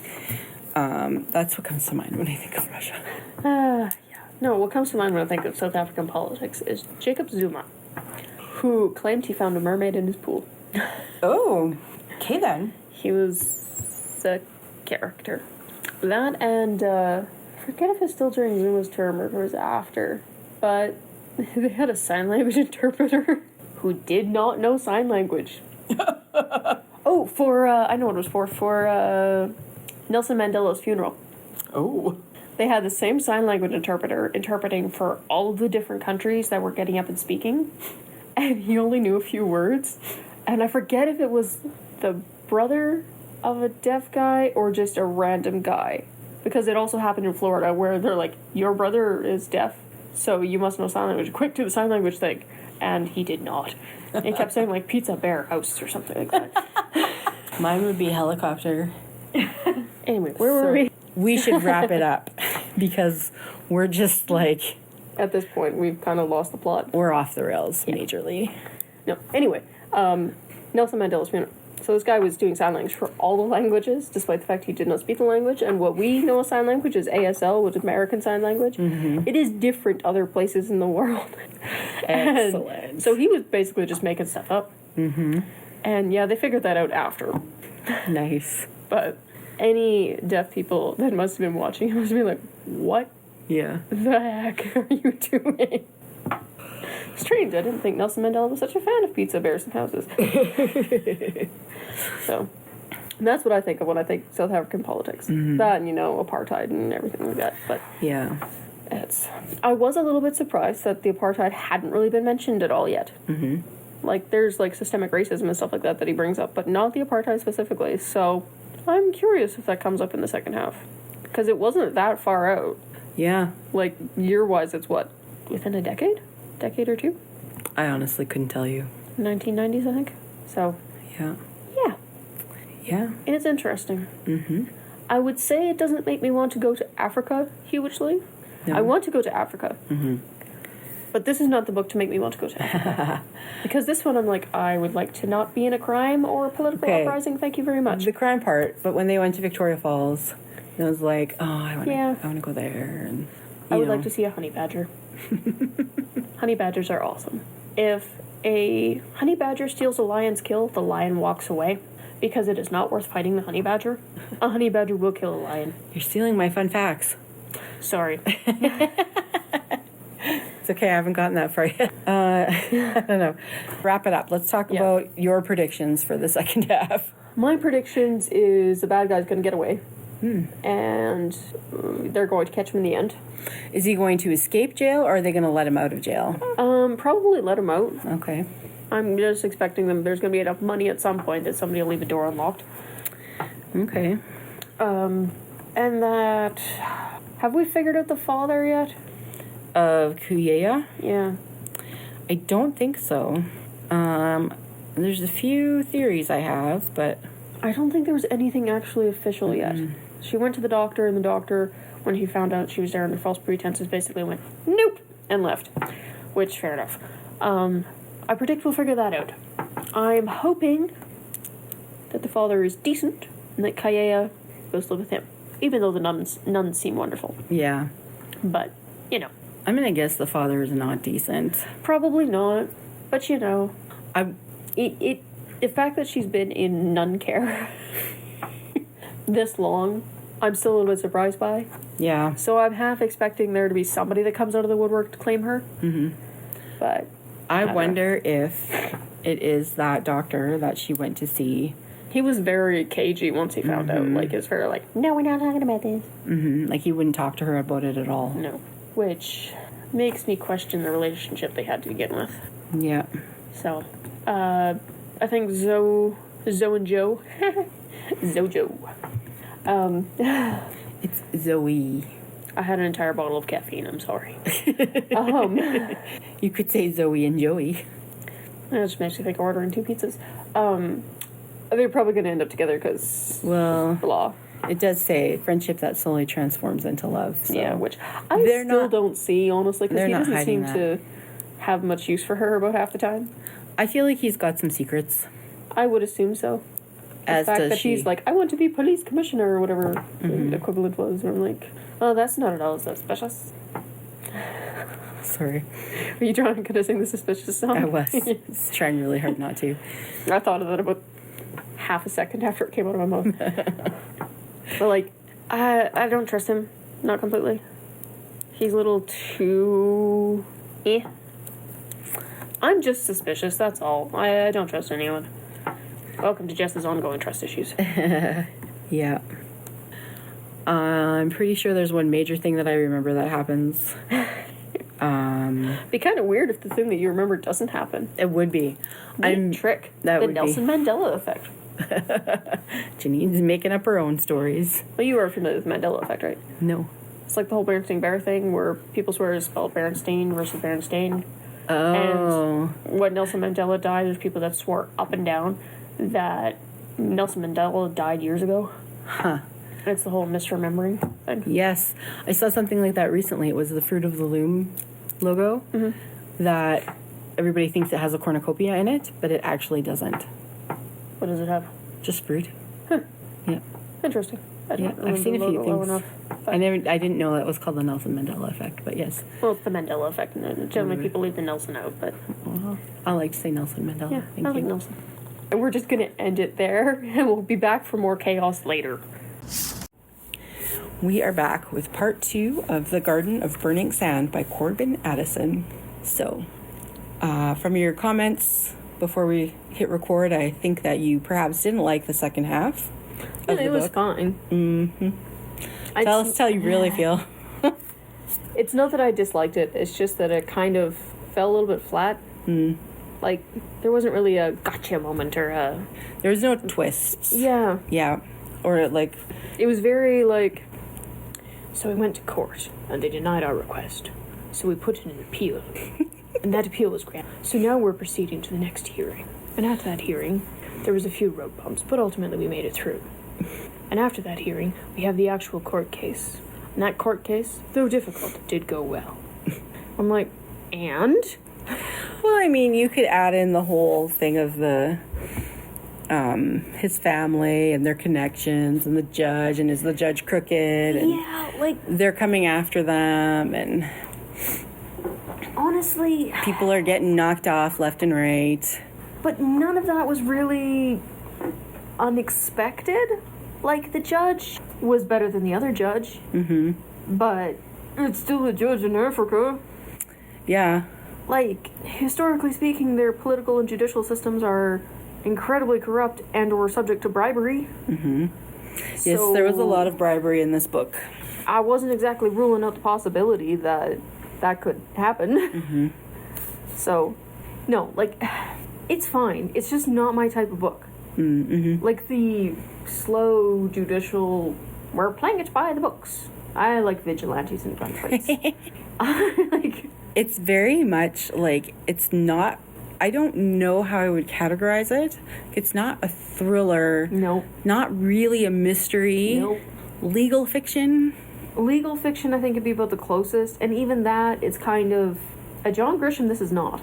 that. That's what comes to mind when I think of Russia. Yeah. No, what comes to mind when I think of South African politics is Jacob Zuma, who claimed he found a mermaid in his pool. Oh, okay then. He was a character. That and, I forget if it's still during Zuma's term or if it was after, but they had a sign language interpreter who did not know sign language. I know what it was for Nelson Mandela's funeral. Oh. They had the same sign language interpreter interpreting for all of the different countries that were getting up and speaking, and he only knew a few words. And I forget if it was the brother of a deaf guy or just a random guy. Because it also happened in Florida where they're like, your brother is deaf, so you must know sign language. Quick, do the sign language thing. And he did not. He kept saying like pizza, bear, house, or something like that. Mine would be helicopter. Anyway, where were we? We should wrap it up because we're just like... At this point, we've kind of lost the plot. We're off the rails majorly. No. Anyway, Nelson Mandela's funeral. So this guy was doing sign language for all the languages, despite the fact he did not speak the language. And what we know as sign language is ASL, which is American Sign Language. Mm-hmm. It is different other places in the world. Excellent. So he was basically just making stuff up. Mm-hmm. And yeah, they figured that out after. Nice. But any deaf people that must have been watching it must have been like, what the heck are you doing? Strange, I didn't think Nelson Mandela was such a fan of pizza, bears, and houses. So, that's what I think of when I think South African politics. Mm-hmm. That and, apartheid and everything like that. But yeah, I was a little bit surprised that the apartheid hadn't really been mentioned at all yet. Mm-hmm. Like, there's, systemic racism and stuff like that he brings up, but not the apartheid specifically. So, I'm curious if that comes up in the second half. Because it wasn't that far out. Yeah. Like, year-wise, it's what? Within a decade? Decade or two? I honestly couldn't tell you. 1990s, I think. So. Yeah. Yeah. Yeah. It's interesting. Mm-hmm. I would say it doesn't make me want to go to Africa hugely. No. I want to go to Africa. Mm-hmm. But this is not the book to make me want to go to Africa. Because this one, I'm like, I would like to not be in a crime or a political uprising. Thank you very much. The crime part, but when they went to Victoria Falls, I was like, oh, I want to go there. And I would like to see a honey badger. Honey badgers are awesome. If a honey badger steals a lion's kill, the lion walks away because it is not worth fighting the honey badger. A honey badger will kill a lion. You're stealing my fun facts. Sorry. It's okay, I haven't gotten that far yet. I don't know. Wrap it up. Let's talk about your predictions for the second half. My predictions is the bad guy's going to get away. and they're going to catch him in the end. Is he going to escape jail, or are they going to let him out of jail? Probably let him out. Okay. I'm just expecting there's going to be enough money at some point that somebody will leave the door unlocked. Okay. And that... Have we figured out the father yet? Of Kuyeya? Yeah. I don't think so. There's a few theories I have, but... I don't think there was anything actually official yet. She went to the doctor, and the doctor, when he found out she was there under false pretenses, basically went, nope, and left. Which, fair enough. I predict we'll figure that out. I'm hoping that the father is decent, and that Kuyeya goes to live with him. Even though the nuns seem wonderful. Yeah. But, you know. I'm going to guess the father is not decent. Probably not. But, you know. The fact that she's been in nun care this long, I'm still a little bit surprised by. Yeah. So I'm half expecting there to be somebody that comes out of the woodwork to claim her. Mm-hmm. But I wonder if it is that doctor that she went to see. He was very cagey once he found out. Like, it's very like, no, we're not talking about this. Mm-hmm. Like, he wouldn't talk to her about it at all. No. Which makes me question the relationship they had to begin with. Yeah. So, I think Zoe and Joe. Zojo. It's Zoe. I had an entire bottle of caffeine, I'm sorry. You could say Zoe and Joey. That just makes me think of ordering 2 pizzas. They're probably going to end up together because... Well... Blah. It does say friendship that slowly transforms into love. So. Yeah, which I still don't see, honestly, because he doesn't seem to have much use for her about half the time. I feel like he's got some secrets. I would assume so. As the fact does that she. He's like, I want to be police commissioner or whatever the equivalent was. And I'm like, oh, that's not at all suspicious. Sorry. Were you trying to sing the suspicious song? I was. Trying really hard not to. I thought of that about half a second after it came out of my mouth. But, like, I don't trust him. Not completely. He's a little too... I'm just suspicious, that's all. I don't trust anyone. Welcome to Jess's ongoing trust issues. Yeah. I'm pretty sure there's one major thing that I remember that happens. It'd be kind of weird if the thing that you remember doesn't happen. It would be. Trick. That the would Nelson Mandela effect. Janine's making up her own stories. Well, you are familiar with the Mandela effect, right? No. It's like the whole Berenstain Bear thing where people swear it's spelled Berenstain versus Berenstain. Oh. And when Nelson Mandela died, there's people that swore up and down that Nelson Mandela died years ago. Huh. It's the whole misremembering thing. Yes. I saw something like that recently. It was the Fruit of the Loom logo that everybody thinks it has a cornucopia in it, but it actually doesn't. What does it have? Just fruit. Huh. Yeah. Interesting. I've seen a few things. I didn't know that was called the Nelson Mandela effect, but yes. Well, it's the Mandela effect, and generally people leave the Nelson out, but... Well, I like to say Nelson Mandela. Yeah, Thank I you. like Nelson. And we're just going to end it there, and we'll be back for more chaos later. We are back with part 2 of The Garden of Burning Sand by Corban Addison. So, from your comments before we hit record, I think that you perhaps didn't like the second half of the it was book. fine. Mm-hmm. Tell us how you really feel. It's not that I disliked it, it's just that it kind of fell a little bit flat. Like, there wasn't really a gotcha moment or a... There was no twists. Yeah. Yeah. Or, like... It was very, like... So we went to court, and they denied our request. So we put in an appeal, and that appeal was granted. So now we're proceeding to the next hearing. And after that hearing, there was a few road bumps, but ultimately we made it through. And after that hearing, we have the actual court case. And that court case, though difficult, did go well. I'm like, and? Well, I mean, you could add in the whole thing of the... his family and their connections and the judge, and is the judge crooked, and yeah, like... they're coming after them, and... Honestly... People are getting knocked off left and right. But none of that was really unexpected. Like, the judge was better than the other judge. But it's still a judge in Africa. Yeah. Like, historically speaking, their political and judicial systems are incredibly corrupt and or subject to bribery. Yes, there was a lot of bribery in this book. I wasn't exactly ruling out the possibility that that could happen. Mm-hmm. So, no, like, it's fine. It's just not my type of book. Mm-hmm. Like the slow, judicial, we're playing it by the books. I like vigilantes and gunfights. Like, it's very much like, it's not, I don't know how I would categorize it. It's not a thriller. Nope. Not really a mystery. Nope. Legal fiction. Legal fiction, I think, would be about the closest. And even that, it's kind of... A John Grisham, this is not.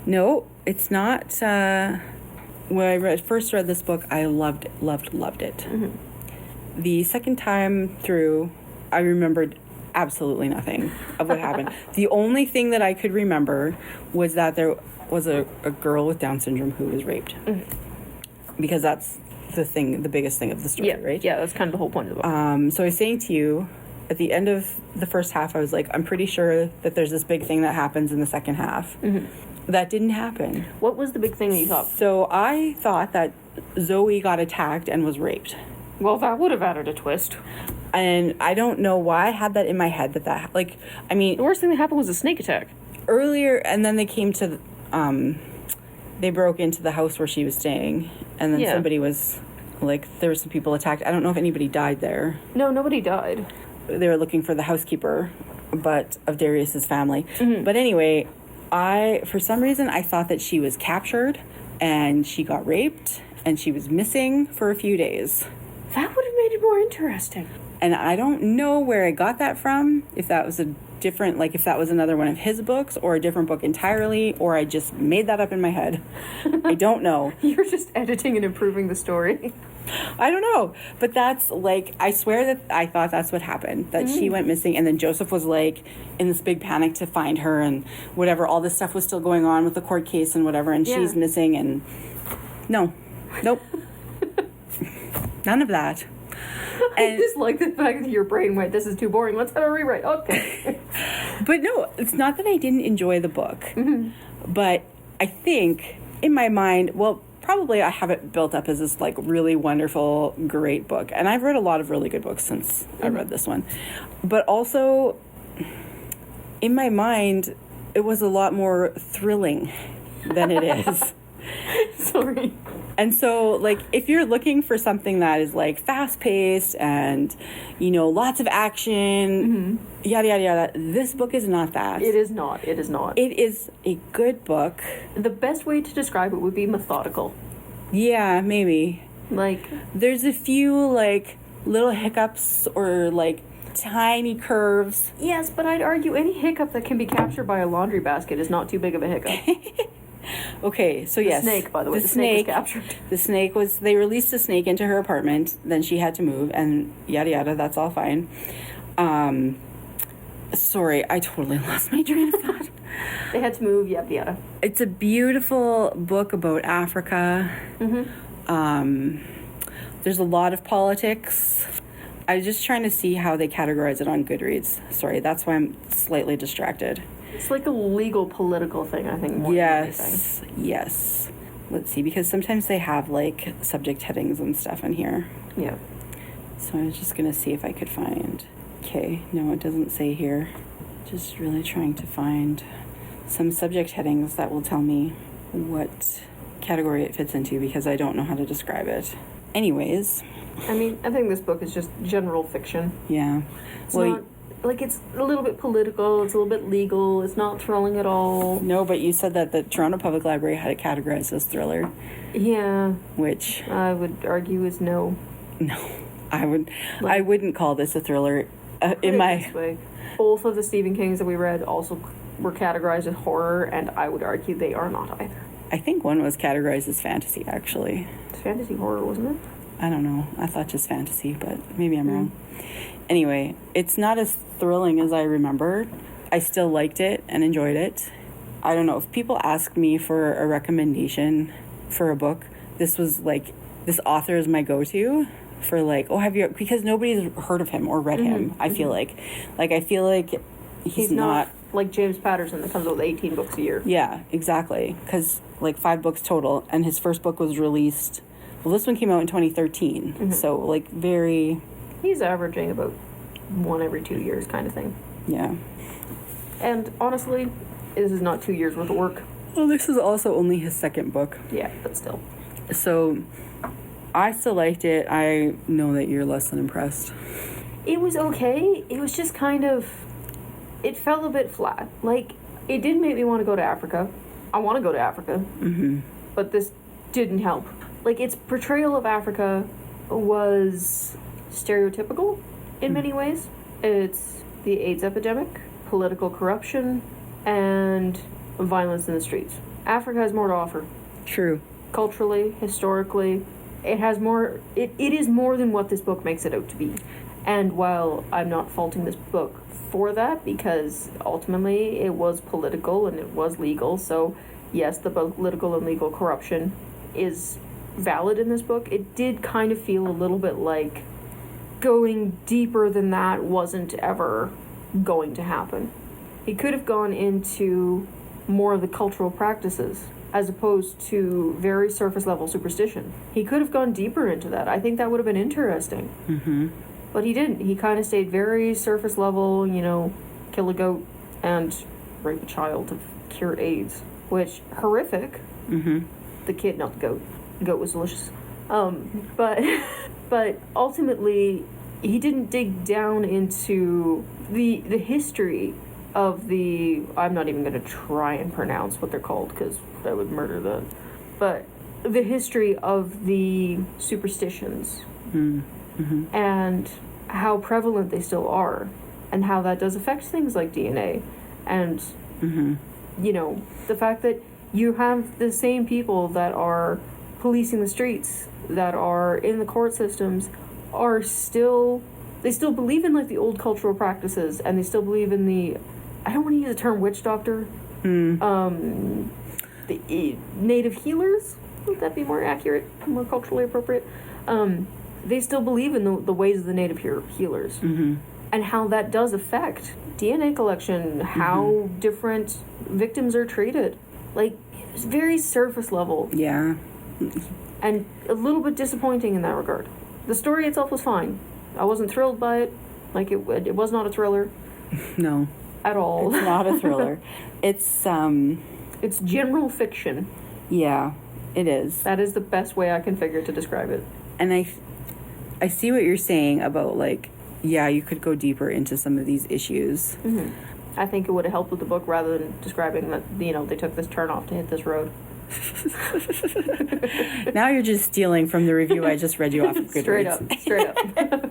No, it's not. When I first read this book, I loved it. Mm-hmm. The second time through, I remembered absolutely nothing of what happened. The only thing that I could remember was that there was a girl with Down syndrome who was raped. Mm-hmm. Because that's the biggest thing of the story, right? Yeah, that's kind of the whole point of the book. So I was saying to you, at the end of the first half, I was like, I'm pretty sure that there's this big thing that happens in the second half. Mm-hmm. That didn't happen. What was the big thing that you thought? So I thought that Zoe got attacked and was raped. Well, that would have added a twist. And I don't know why I had that in my head like, I mean... The worst thing that happened was a snake attack. Earlier, and then they came to, they broke into the house where she was staying. And then somebody was, like, there were some people attacked. I don't know if anybody died there. No, nobody died. They were looking for the housekeeper, but of Darius's family. Mm-hmm. But anyway, for some reason, I thought that she was captured and she got raped and she was missing for a few days. That would have made it more interesting. And I don't know where I got that from, if that was if that was another one of his books or a different book entirely, or I just made that up in my head. I don't know. You're just editing and improving the story. I don't know. But that's like, I swear that I thought that's what happened, that she went missing, and then Joseph was like in this big panic to find her and whatever. All this stuff was still going on with the court case and whatever, and she's missing, and nope. None of that. I just like the fact that your brain went, this is too boring, let's have a rewrite. Okay. But no, it's not that I didn't enjoy the book. But I think in my mind, well, probably I have it built up as this like really wonderful, great book. And I've read a lot of really good books since I read this one. But also, in my mind, it was a lot more thrilling than it is. Sorry. And so, like, if you're looking for something that is, like, fast-paced and, you know, lots of action, yada, yada, yada, this book is not that. It is not. It is not. It is a good book. The best way to describe it would be methodical. Yeah, maybe. Like... There's a few, like, little hiccups or, like, tiny curves. Yes, but I'd argue any hiccup that can be captured by a laundry basket is not too big of a hiccup. Okay, so yes. The snake, by the way. The snake was captured. The snake was... They released a snake into her apartment. Then she had to move, and yada, yada. That's all fine. Sorry, I totally lost my train of thought. They had to move, yada, yada. It's a beautiful book about Africa. There's a lot of politics. I was just trying to see how they categorize it on Goodreads. Sorry, that's why I'm slightly distracted. It's like a legal political thing, I think, more than anything. Yes. Let's see, because sometimes they have, like, subject headings and stuff in here. Yeah. So I was just going to see if I could find... Okay, no, it doesn't say here. Just really trying to find some subject headings that will tell me what category it fits into, because I don't know how to describe it. Anyways. I mean, I think this book is just general fiction. Yeah. It's not... Like, it's a little bit political, it's a little bit legal, it's not thrilling at all. No, but you said that the Toronto Public Library had it categorized as thriller. Yeah. Which... I would argue is no. No. I wouldn't call this a thriller. In my... This way. Both of the Stephen Kings that we read also were categorized as horror, and I would argue they are not either. I think one was categorized as fantasy, actually. It's fantasy horror, wasn't it? I don't know. I thought just fantasy, but maybe I'm wrong. Anyway, it's not as thrilling as I remember. I still liked it and enjoyed it. I don't know. If people ask me for a recommendation for a book, this was like, this author is my go-to for like, oh, have you, because nobody's heard of him or read him, I feel like. Like, I feel like he's not like James Patterson that comes out with 18 books a year. Yeah, exactly. Because like 5 books total, and his first book was released Well, this one came out in 2013, so like very... He's averaging about one every 2 years kind of thing. Yeah. And honestly, this is not 2 years worth of work. Well, this is also only his second book. Yeah, but still. So, I still liked it. I know that you're less than impressed. It was okay. It was just kind of... It fell a bit flat. Like, it did make me want to go to Africa. I want to go to Africa. But this didn't help. Like, its portrayal of Africa was stereotypical in many ways. It's the AIDS epidemic, political corruption, and violence in the streets. Africa has more to offer. True. Culturally, historically, it has more... It is more than what this book makes it out to be. And while I'm not faulting this book for that, because ultimately it was political and it was legal, so yes, the political and legal corruption is valid in this book, it did kind of feel a little bit like going deeper than that wasn't ever going to happen. He could have gone into more of the cultural practices as opposed to very surface level superstition. He could have gone deeper into that. I think that would have been interesting. But he didn't. He kind of stayed very surface level, you know, kill a goat and rape a child to cure AIDS, which, horrific. The kid, not the goat. The goat was delicious. But ultimately, he didn't dig down into the history of the... I'm not even going to try and pronounce what they're called, because I would murder that. But the history of the superstitions. And how prevalent they still are, and how that does affect things like DNA. And, you know, the fact that you have the same people that are policing the streets, that are in the court systems, are still... They still believe in, like, the old cultural practices, and they still believe in the... I don't want to use the term witch doctor. The native healers? Would that be more accurate? More culturally appropriate? They still believe in the ways of the native healers. And how that does affect DNA collection, how different victims are treated. Like, it was very surface level. Yeah. And a little bit disappointing in that regard. The story itself was fine. I wasn't thrilled by it. Like, it was not a thriller. No. At all. It's not a thriller. It's general fiction. Yeah, it is. That is the best way I can figure to describe it. And I see what you're saying about, like, yeah, you could go deeper into some of these issues. I think it would have helped with the book rather than describing that, you know, they took this turn off to hit this road. Now you're just stealing from the review I just read you off of Goodreads. Straight up.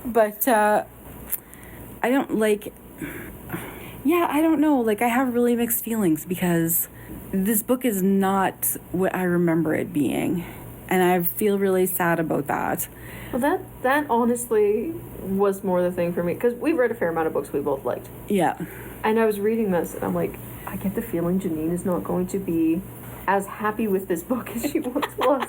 But, I don't, like... Yeah, I don't know. Like, I have really mixed feelings because this book is not what I remember it being. And I feel really sad about that. Well, that honestly was more the thing for me. Because we've read a fair amount of books we both liked. Yeah. And I was reading this, and I'm like, I get the feeling Janine is not going to be as happy with this book as she once was.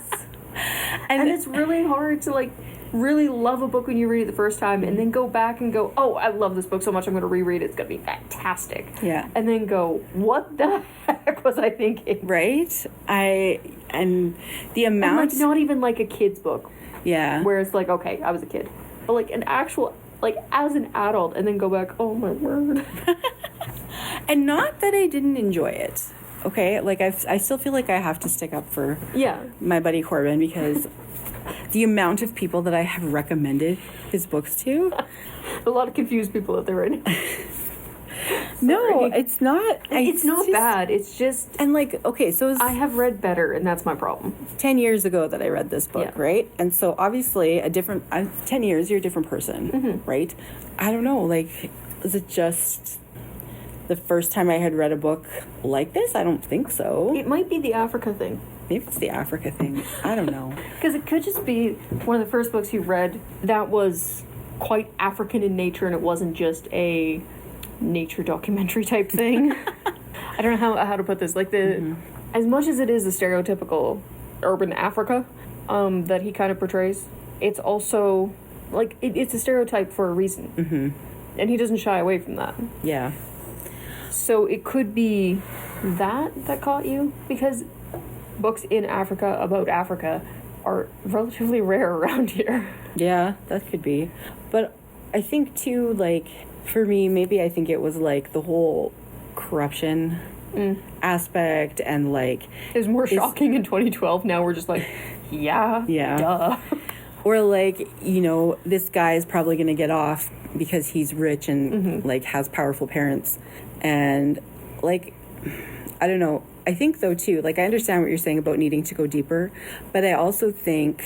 And it's really hard to, like, really love a book when you read it the first time and then go back and go, oh, I love this book so much I'm going to reread it. It's going to be fantastic. Yeah. And then go, what the heck was I thinking? Right? And the amount... And, like, not even, like, a kid's book. Yeah. Where it's like, okay, I was a kid. But, like, an actual... Like, as an adult, and then go back, oh, my word. And not that I didn't enjoy it. Okay? Like, I still feel like I have to stick up for my buddy Corban because... The amount of people that I have recommended his books to. A lot of confused people out there right now. No, it's not. It's not bad. It's just... And, like, okay, so... I have read better, and that's my problem. 10 years ago that I read this book, right? And so, obviously, 10 years, you're a different person, right? I don't know, like, is it just... the first time I had read a book like this? I don't think so. It might be the Africa thing. Maybe it's the Africa thing. I don't know. Because it could just be one of the first books you read that was quite African in nature, and it wasn't just a nature documentary type thing. I don't know how to put this. Like, as much as it is the stereotypical urban Africa that he kind of portrays, it's also, like, it's a stereotype for a reason. And he doesn't shy away from that. Yeah. So it could be that caught you, because books in Africa about Africa are relatively rare around here. Yeah, that could be. But I think too, like, for me, maybe I think it was like the whole corruption aspect, and like It was more shocking in 2012. Now we're just like, yeah, duh. Or like, you know, this guy is probably going to get off because he's rich and like has powerful parents. And like, I don't know. I think though too, like I understand what you're saying about needing to go deeper, but I also think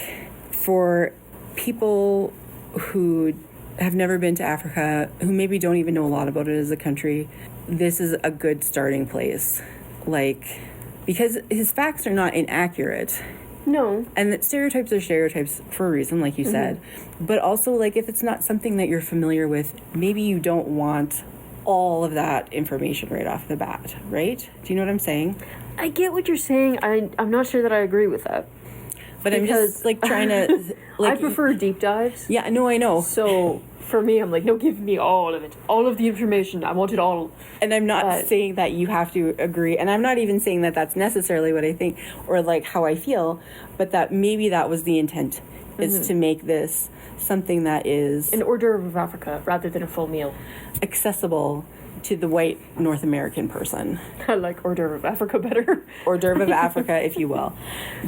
for people who have never been to Africa, who maybe don't even know a lot about it as a country, this is a good starting place. Like, because his facts are not inaccurate. No. And that stereotypes are stereotypes for a reason, like you said. But also, like, if it's not something that you're familiar with, maybe you don't want all of that information right off the bat, right? Do you know what I'm saying? I get what you're saying. I'm not sure that I agree with that. But I'm just, like, trying to... Like, I prefer deep dives. Yeah, no, I know. So, for me, I'm like, no, give me all of it. All of the information. I want it all. And I'm not saying that you have to agree. And I'm not even saying that that's necessarily what I think or, like, how I feel. But that maybe that was the intent, is to make this something that is... An hors d'oeuvre of Africa rather than a full meal. accessible to the white North American person. I like hors d'oeuvre of Africa better. Hors d'oeuvre of Africa, if you will.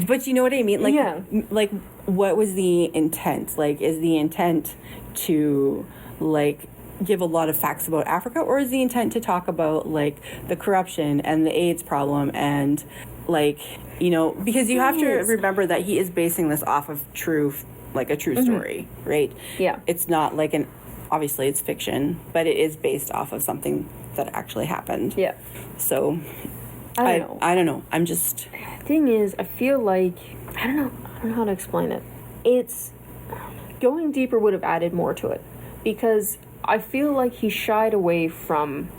But you know what I mean? Like, Yeah. Like, what was the intent? Like, is the intent to, like, give a lot of facts about Africa? Or is the intent to talk about, like, the corruption and the AIDS problem and, like, you know, because you have to remember that he is basing this off of a true story, right? Yeah. It's not like obviously it's fiction, but it is based off of something that actually happened. Yeah. So, I don't know. I don't know. I'm just... Thing is, I feel like... I don't know how to explain it. It's... Going deeper would have added more to it. Because I feel like he shied away from...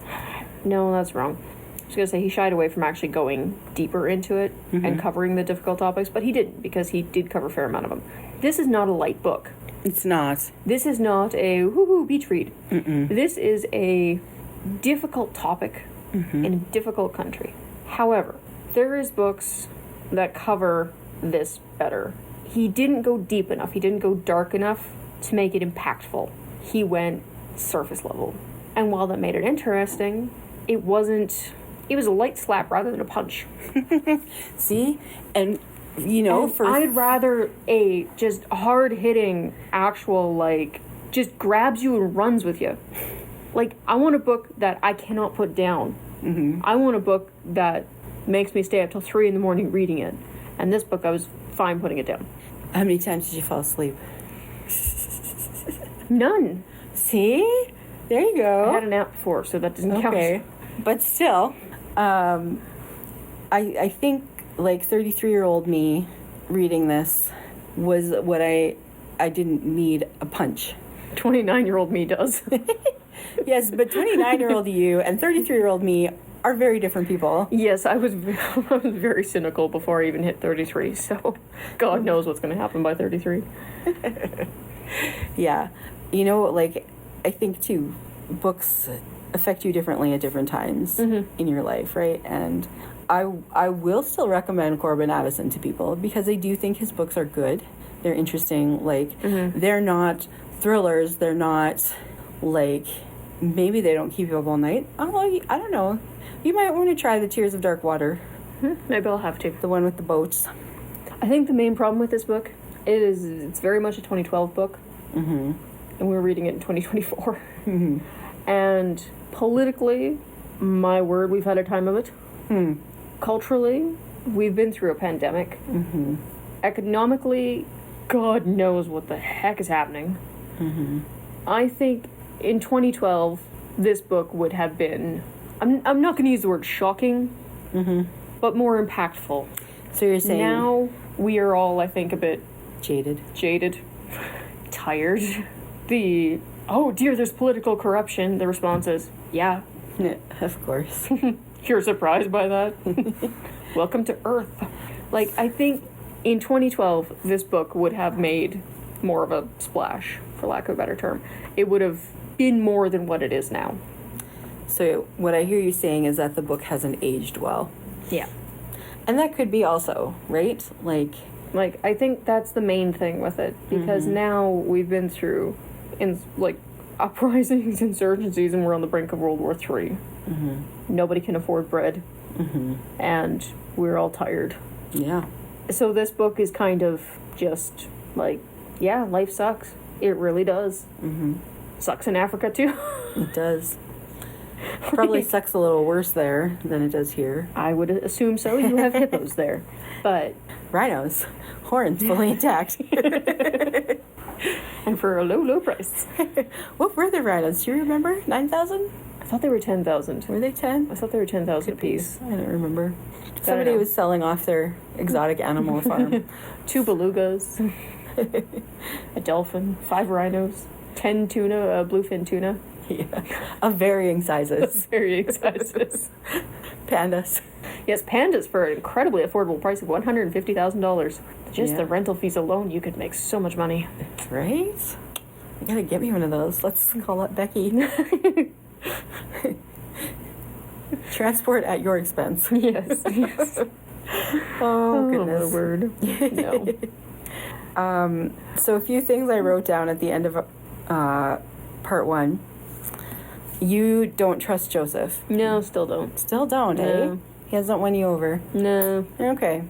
No, that's wrong. I was going to say he shied away from actually going deeper into it and covering the difficult topics, but he didn't, because he did cover a fair amount of them. This is not a light book. It's not. This is not a woohoo beach read. This is a difficult topic in a difficult country. However, there is books that cover this better. He didn't go deep enough. He didn't go dark enough to make it impactful. He went surface level. And while that made it interesting, it wasn't... It was a light slap rather than a punch. See? And, you know, And I'd rather a just hard-hitting, actual, like, just grabs you and runs with you. Like, I want a book that I cannot put down. I want a book that makes me stay up till 3 a.m. reading it. And this book, I was fine putting it down. How many times did you fall asleep? None. See? There you go. I had a nap before, so that doesn't count. But still, I think, like, 33-year-old me reading this was what I didn't need a punch. 29-year-old me does. Yes, but 29-year-old you and 33-year-old me are very different people. Yes, I was very cynical before I even hit 33, so God knows what's going to happen by 33. Yeah. You know, like, I think, too, books affect you differently at different times in your life, right? And I will still recommend Corban Addison to people because I do think his books are good. They're interesting. Like, they're not thrillers. They're not, like, maybe they don't keep you up all night. I don't know. You might want to try The Tears of Dark Water. Maybe I'll have to. The one with the boats. I think the main problem with this book it's very much a 2012 book. And we're reading it in 2024. And politically, my word, we've had a time of it. Culturally, we've been through a pandemic. Economically, God knows what the heck is happening. I think in 2012, this book would have been, I'm not going to use the word shocking, but more impactful. So you're saying... Now, we are all, I think, a bit... Jaded. Tired. Oh dear, there's political corruption. The response is, yeah. Of course. You're surprised by that? Welcome to Earth. Like, I think in 2012, this book would have made more of a splash, for lack of a better term. It would have been more than what it is now. So what I hear you saying is that the book hasn't aged well. Yeah. And that could be also, right? Like, Like, I think that's the main thing with it, because now we've been through, uprisings, insurgencies, and we're on the brink of World War III. Nobody can afford bread, and we're all tired. Yeah. So this book is kind of just like, yeah, life sucks. It really does. Sucks in Africa too. It does. Probably sucks a little worse there than it does here. I would assume so. You have hippos there, but Rhinos, horns fully intact. and for a low price. What were the rhinos? Do you remember? 9,000? I thought they were 10,000. Were they 10? I thought they were 10,000 apiece. I don't remember. Somebody was selling off their exotic animal farm. 2 belugas, a dolphin, 5 rhinos, 10 tuna, bluefin tuna. Yeah. Of varying sizes. Varying sizes. Pandas. Yes, pandas for an incredibly affordable price of $150,000. Just the rental fees alone, you could make so much money. Right? You gotta get me one of those. Let's call up Becky. Transport at your expense. Yes. Oh, goodness. Oh, word. No. So a few things I wrote down at the end of part 1. You don't trust Joseph. No, still don't. Still don't, No. eh? He hasn't won you over. No. Okay.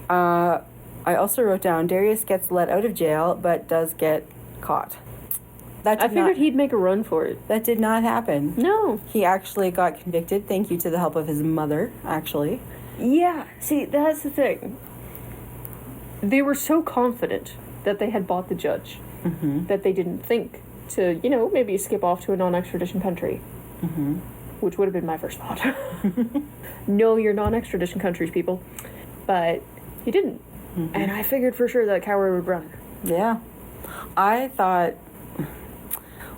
I also wrote down Darius gets let out of jail, but does get caught. I figured he'd make a run for it. That did not happen. No. He actually got convicted, thank you to the help of his mother, actually. Yeah, see, that's the thing. They were so confident that they had bought the judge that they didn't think to, maybe skip off to a non-extradition country. Which would have been my first thought. No, you're non-extradition countries, people. But he didn't. And I figured for sure that coward would run. Yeah. I thought...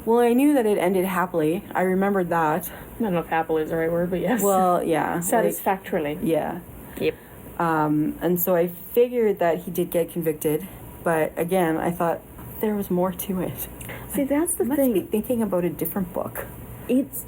Well, I knew that it ended happily. I remembered that. I don't know if happily is the right word, but yes. Well, yeah. Satisfactorily. Yeah. Yep. And so I figured that he did get convicted. But again, I thought there was more to it. See, that's the I thing. must be thinking about a different book. It's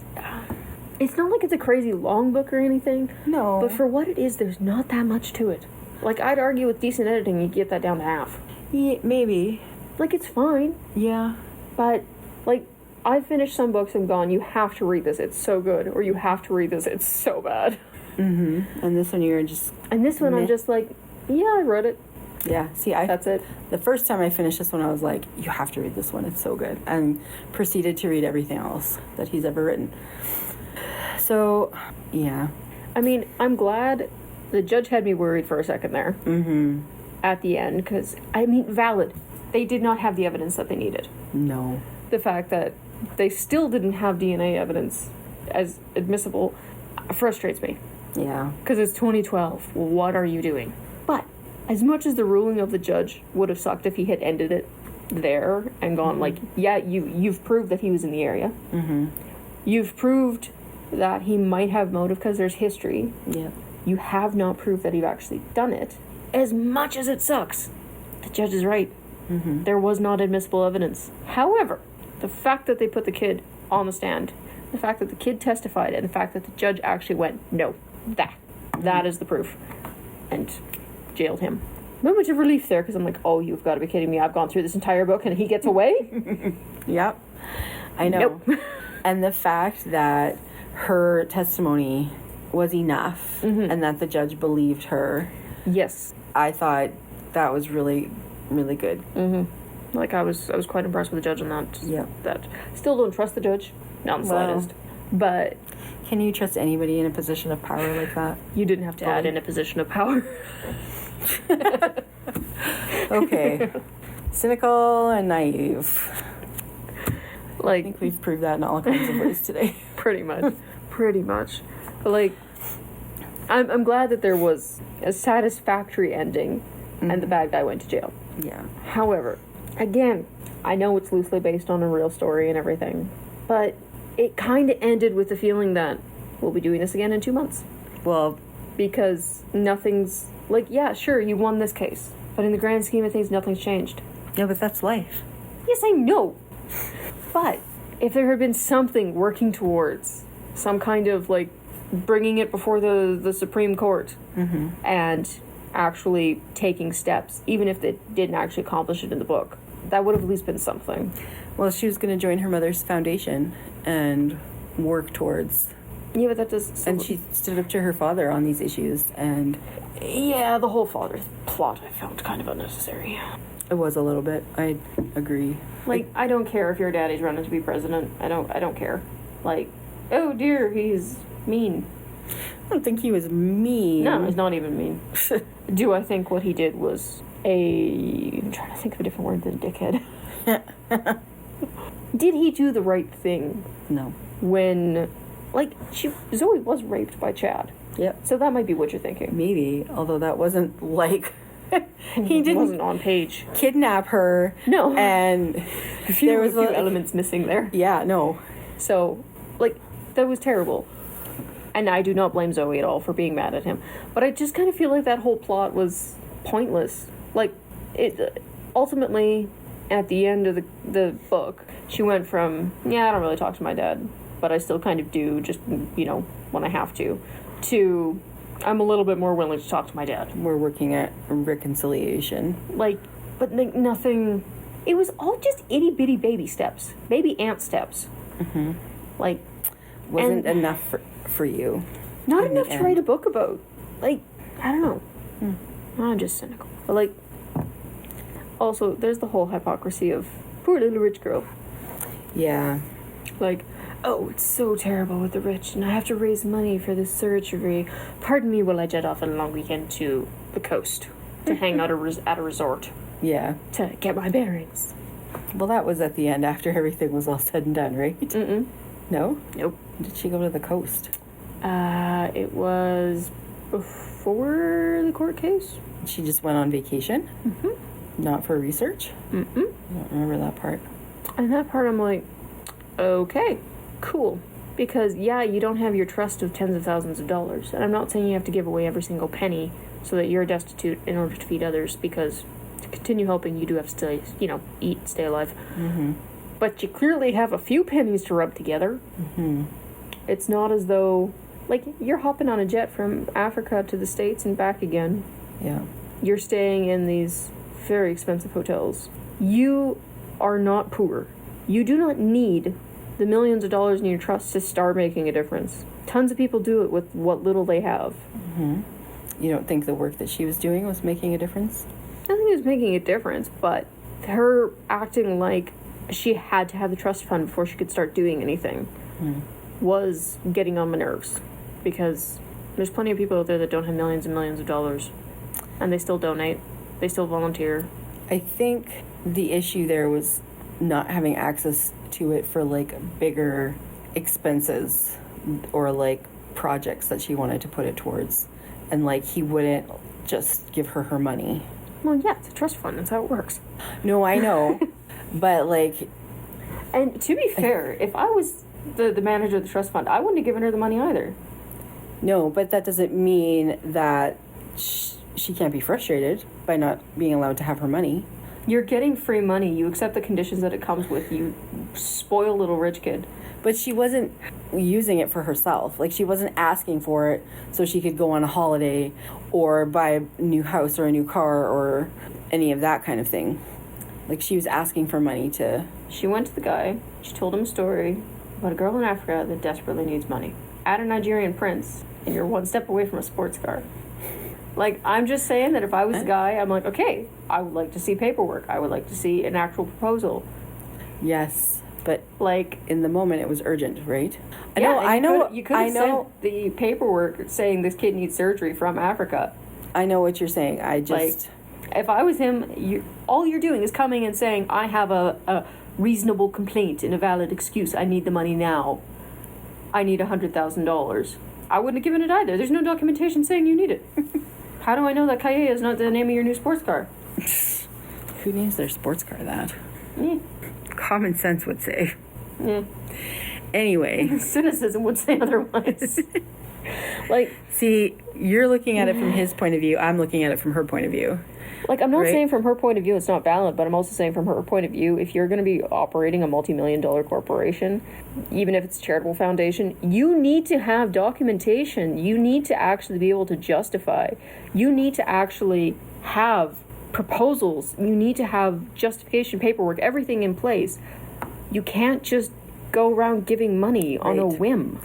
not like it's a crazy long book or anything. No. But for what it is, there's not that much to it. Like, I'd argue with decent editing, you get that down to half. Yeah, maybe. Like, it's fine. Yeah. But, like, I've finished some books and gone, you have to read this, it's so good. Or you have to read this, it's so bad. And this one you're just... And this one, I'm just like, yeah, I read it. Yeah. See, That's it. The first time I finished this one, I was like, you have to read this one, it's so good. And proceeded to read everything else that he's ever written. So, yeah. I mean, I'm glad the judge had me worried for a second there. At the end, because, I mean, valid. They did not have the evidence that they needed. No. The fact that they still didn't have DNA evidence as admissible frustrates me. Yeah. Because it's 2012. What are you doing? But as much as the ruling of the judge would have sucked if he had ended it there and gone like, yeah, you've proved that he was in the area. You've proved that he might have motive because there's history. Yeah. You have not proved that you've actually done it. As much as it sucks, the judge is right. There was not admissible evidence. However, the fact that they put the kid on the stand, the fact that the kid testified, and the fact that the judge actually went, no, that is the proof, and jailed him. Moment of relief there, because I'm like, oh, you've got to be kidding me. I've gone through this entire book and he gets away? Yep. I know. Nope. And the fact that her testimony was enough and that the judge believed her. Yes. I thought that was really, really good. Like, I was quite impressed with the judge on that. Yeah. That. Still don't trust the judge. Not in the slightest. But can you trust anybody in a position of power like that? you didn't have to add in a position of power. Okay. Cynical and naive. I Like, think we've proved that in all kinds of ways today. pretty much. Pretty much. But, like, I'm glad that there was a satisfactory ending and the bad guy went to jail. Yeah. However, again, I know it's loosely based on a real story and everything, but it kind of ended with the feeling that we'll be doing this again in 2 months. Well, Because nothing's... Like, yeah, sure, you won this case, but in the grand scheme of things, nothing's changed. yeah, but that's life. Yes, I know. But if there had been something working towards some kind of, like, bringing it before the Supreme Court and actually taking steps, even if they didn't actually accomplish it in the book. That would have at least been something. Well, she was going to join her mother's foundation and work towards. Yeah, but that does... And she stood up to her father on these issues, and... Yeah, the whole father plot I found kind of unnecessary. It was a little bit. I agree. Like, I don't care if your daddy's running to be president. I don't care. Like, oh dear, he's mean. I don't think he was mean. No, he's not even mean. Do I think what he did was I'm trying to think of a different word than dickhead. Did he do the right thing? No. When, like, Zoe was raped by Chad. Yep. So that might be what you're thinking. Maybe, although that wasn't like... he It didn't wasn't on page. kidnap her. No. And There was a few elements missing there. Yeah, no. So, like, that was terrible. And I do not blame Zoe at all for being mad at him. But I just kind of feel like that whole plot was pointless. Like, it ultimately, at the end of the book, she went from, yeah, I don't really talk to my dad, but I still kind of do, just, you know, when I have to I'm a little bit more willing to talk to my dad. We're working at reconciliation. Like, but nothing... It was all just itty-bitty baby steps. Baby ant steps. Mm-hmm. Like... Wasn't enough for you. Not enough to write a book about. Like, I don't know. I'm just cynical. But, like... Also, there's the whole hypocrisy of poor little rich girl. Yeah. Like... Oh, it's so terrible with the rich, and I have to raise money for this surgery. Pardon me while I jet off on a long weekend to the coast to hang out at a resort. Yeah. To get my bearings. Well, that was at the end after everything was all said and done, right? Mm-mm. No? Nope. Did she go to the coast? It was before the court case. She just went on vacation? Mm-hmm. Not for research? Mm-mm. I don't remember that part. And that part I'm like, okay. Cool. Because, yeah, you don't have your trust of tens of thousands of dollars. And I'm not saying you have to give away every single penny so that you're destitute in order to feed others, because to continue helping, you do have to stay, eat, stay alive. Mm-hmm. But you clearly have a few pennies to rub together. Mm-hmm. It's not as though, like, you're hopping on a jet from Africa to the States and back again. Yeah. You're staying in these very expensive hotels. You are not poor. You do not need the millions of dollars in your trust to start making a difference. Tons of people do it with what little they have. Mm-hmm. You don't think the work that she was doing was making a difference? I think it was making a difference, but her acting like she had to have the trust fund before she could start doing anything was getting on my nerves. Because there's plenty of people out there that don't have millions and millions of dollars, and they still donate. They still volunteer. I think the issue there was not having access to it for, like, bigger expenses or, like, projects that she wanted to put it towards. And, like, he wouldn't just give her money. Well, yeah, it's a trust fund. That's how it works. No, I know. But, like... And to be fair, if I was the manager of the trust fund, I wouldn't have given her the money either. No, but that doesn't mean that she can't be frustrated by not being allowed to have her money. You're getting free money. You accept the conditions that it comes with. You spoil little rich kid. But she wasn't using it for herself. Like, she wasn't asking for it so she could go on a holiday or buy a new house or a new car or any of that kind of thing. Like, she was asking for money to... She went to the guy. She told him a story about a girl in Africa that desperately needs money. Add a Nigerian prince, and you're one step away from a sports car. Like, I'm just saying that if I was the guy, I'm like, okay, I would like to see paperwork. I would like to see an actual proposal. Yes, but, like, in the moment, it was urgent, right? I know. You could have sent the paperwork saying this kid needs surgery from Africa. I know what you're saying. I just... Like, if I was him, all you're doing is coming and saying, I have a reasonable complaint and a valid excuse. I need the money now. I need $100,000. I wouldn't have given it either. There's no documentation saying you need it. How do I know that Kaye is not the name of your new sports car? Who names their sports car that? Yeah. Common sense would say. Yeah. Anyway. Cynicism would say otherwise. Like, see, you're looking at it from his point of view. I'm looking at it from her point of view. Like, I'm not Right? saying from her point of view it's not valid, but I'm also saying from her point of view, if you're going to be operating a multi-million-dollar corporation, even if it's a charitable foundation, you need to have documentation. You need to actually be able to justify. You need to actually have proposals. You need to have justification paperwork, everything in place. You can't just go around giving money on a Right. whim.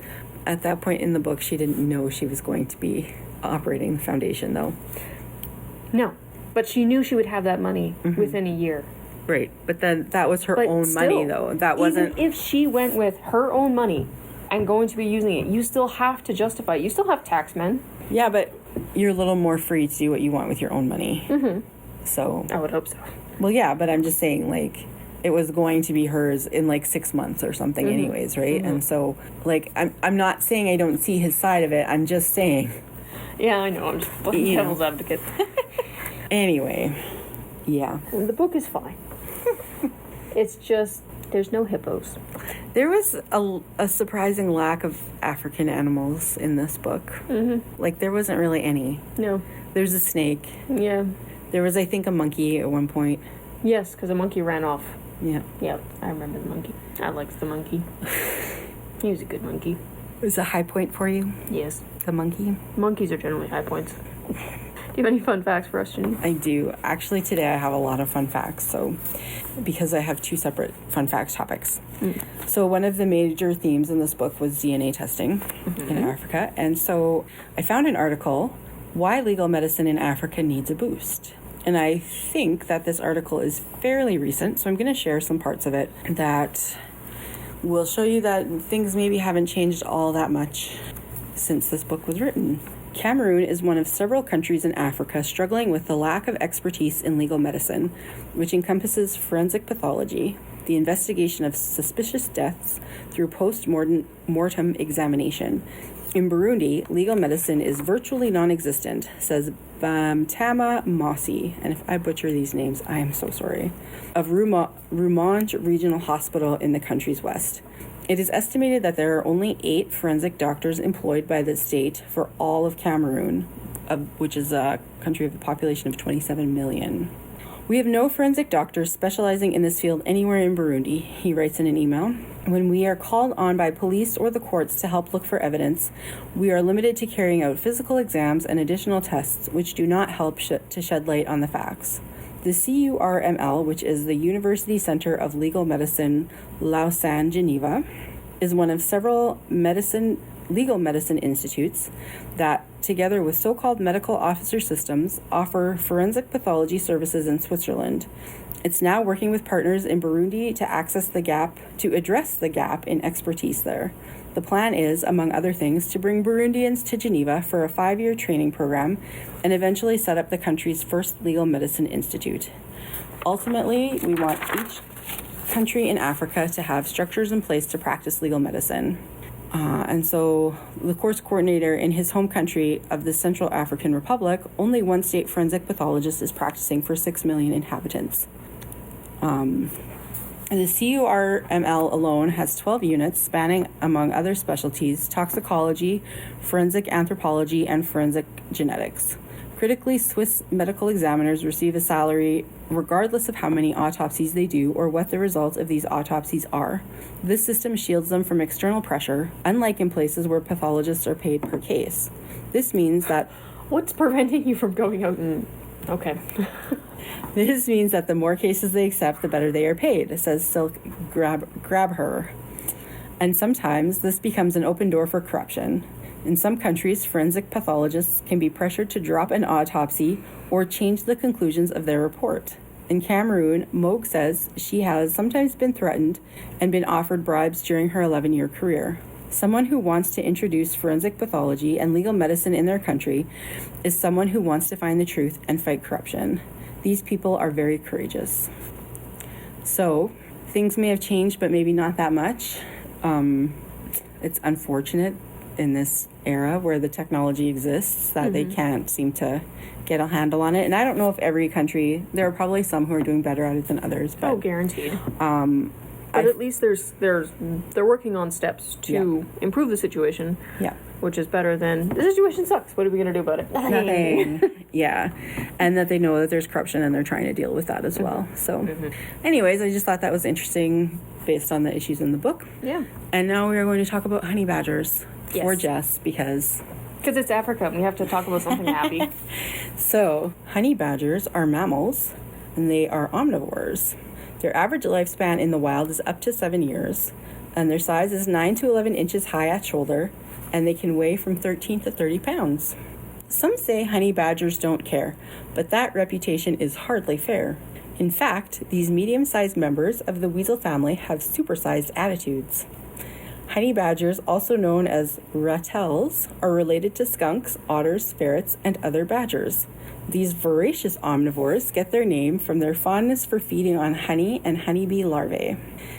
At that point in the book, she didn't know she was going to be operating the foundation, though. No. But she knew she would have that money within a year. Right. But then that was her But own still, money, though. That wasn't... Even if she went with her own money and going to be using it, you still have to justify it. You still have taxmen. Yeah, but you're a little more free to do what you want with your own money. Mm-hmm. So... I would hope so. Well, yeah, but I'm just saying, like... It was going to be hers in like 6 months or something anyways, right? And so, like, I'm not saying I don't see his side of it. I'm just saying... Yeah, I know. I'm just playing devil's advocate. Anyway, yeah. The book is fine. It's just, there's no hippos. There was a surprising lack of African animals in this book. Mm-hmm. Like, there wasn't really any. No. There's a snake. Yeah. There was, I think, a monkey at one point. Yes, because a monkey ran off. Yeah. Yep, I remember the monkey. I liked the monkey. He was a good monkey. Was a high point for you, Yes. the monkey? Monkeys are generally high points. Do you have any fun facts for us, Janine? I do. Actually, today I have a lot of fun facts, so because I have 2 separate fun facts topics. So one of the major themes in this book was DNA testing in Africa, and so I found an article, Why Legal Medicine in Africa Needs a Boost. And I think that this article is fairly recent, so I'm going to share some parts of it that will show you that things maybe haven't changed all that much since this book was written. Cameroon is one of several countries in Africa struggling with the lack of expertise in legal medicine, which encompasses forensic pathology, the investigation of suspicious deaths through post-mortem examination. In Burundi, legal medicine is virtually non-existent, says Bamtama Mossi, and if I butcher these names, I am so sorry, of Rumont Regional Hospital in the country's west. It is estimated that there are only 8 forensic doctors employed by the state for all of Cameroon, which is a country of a population of 27 million. We have no forensic doctors specializing in this field anywhere in Burundi, he writes in an email. When we are called on by police or the courts to help look for evidence, we are limited to carrying out physical exams and additional tests which do not help to shed light on the facts. The CURML, which is the University Center of Legal Medicine, Lausanne, Geneva, is one of several legal medicine institutes that, together with so-called medical officer systems, offer forensic pathology services in Switzerland. It's now working with partners in Burundi to address the gap in expertise there. The plan is, among other things, to bring Burundians to Geneva for a 5-year training program and eventually set up the country's first legal medicine institute. Ultimately, we want each country in Africa to have structures in place to practice legal medicine. And so the course coordinator in his home country of the Central African Republic, only one state forensic pathologist is practicing for 6 million inhabitants. The CURML alone has 12 units spanning, among other specialties, toxicology, forensic anthropology, and forensic genetics. Critically, Swiss medical examiners receive a salary regardless of how many autopsies they do or what the results of these autopsies are. This system shields them from external pressure, unlike in places where pathologists are paid per case. This means that... What's preventing you from going out and... Okay. This means that the more cases they accept, the better they are paid, says Silk Grabher. And sometimes this becomes an open door for corruption. In some countries, forensic pathologists can be pressured to drop an autopsy or change the conclusions of their report. In Cameroon, Moog says she has sometimes been threatened and been offered bribes during her 11-year career. Someone who wants to introduce forensic pathology and legal medicine in their country is someone who wants to find the truth and fight corruption. These people are very courageous. So, things may have changed, but maybe not that much. It's unfortunate in this era where the technology exists that they can't seem to get a handle on it. And I don't know if every country, there are probably some who are doing better at it than others. But, guaranteed. But at least they're working on steps to improve the situation. Yeah. Which is better than, the situation sucks. What are we going to do about it? Nothing. Yeah, and that they know that there's corruption and they're trying to deal with that as well. So, anyways, I just thought that was interesting based on the issues in the book. Yeah. And now we are going to talk about honey badgers for Yes. Jess because it's Africa and we have to talk about something happy. So, honey badgers are mammals, and they are omnivores. Their average lifespan in the wild is up to 7 years, and their size is 9 to 11 inches high at shoulder, and they can weigh from 13 to 30 pounds. Some say honey badgers don't care, but that reputation is hardly fair. In fact, these medium-sized members of the weasel family have supersized attitudes. Honey badgers, also known as rattels, are related to skunks, otters, ferrets, and other badgers. These voracious omnivores get their name from their fondness for feeding on honey and honeybee larvae.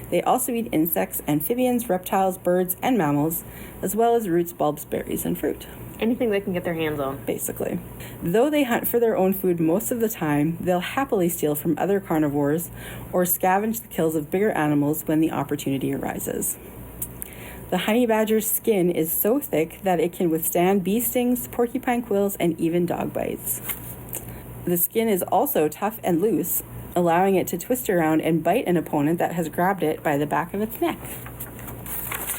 They also eat insects, amphibians, reptiles, birds, and mammals, as well as roots, bulbs, berries, and fruit. Anything they can get their hands on. Basically. Though they hunt for their own food most of the time, they'll happily steal from other carnivores or scavenge the kills of bigger animals when the opportunity arises. The honey badger's skin is so thick that it can withstand bee stings, porcupine quills, and even dog bites. The skin is also tough and loose, allowing it to twist around and bite an opponent that has grabbed it by the back of its neck.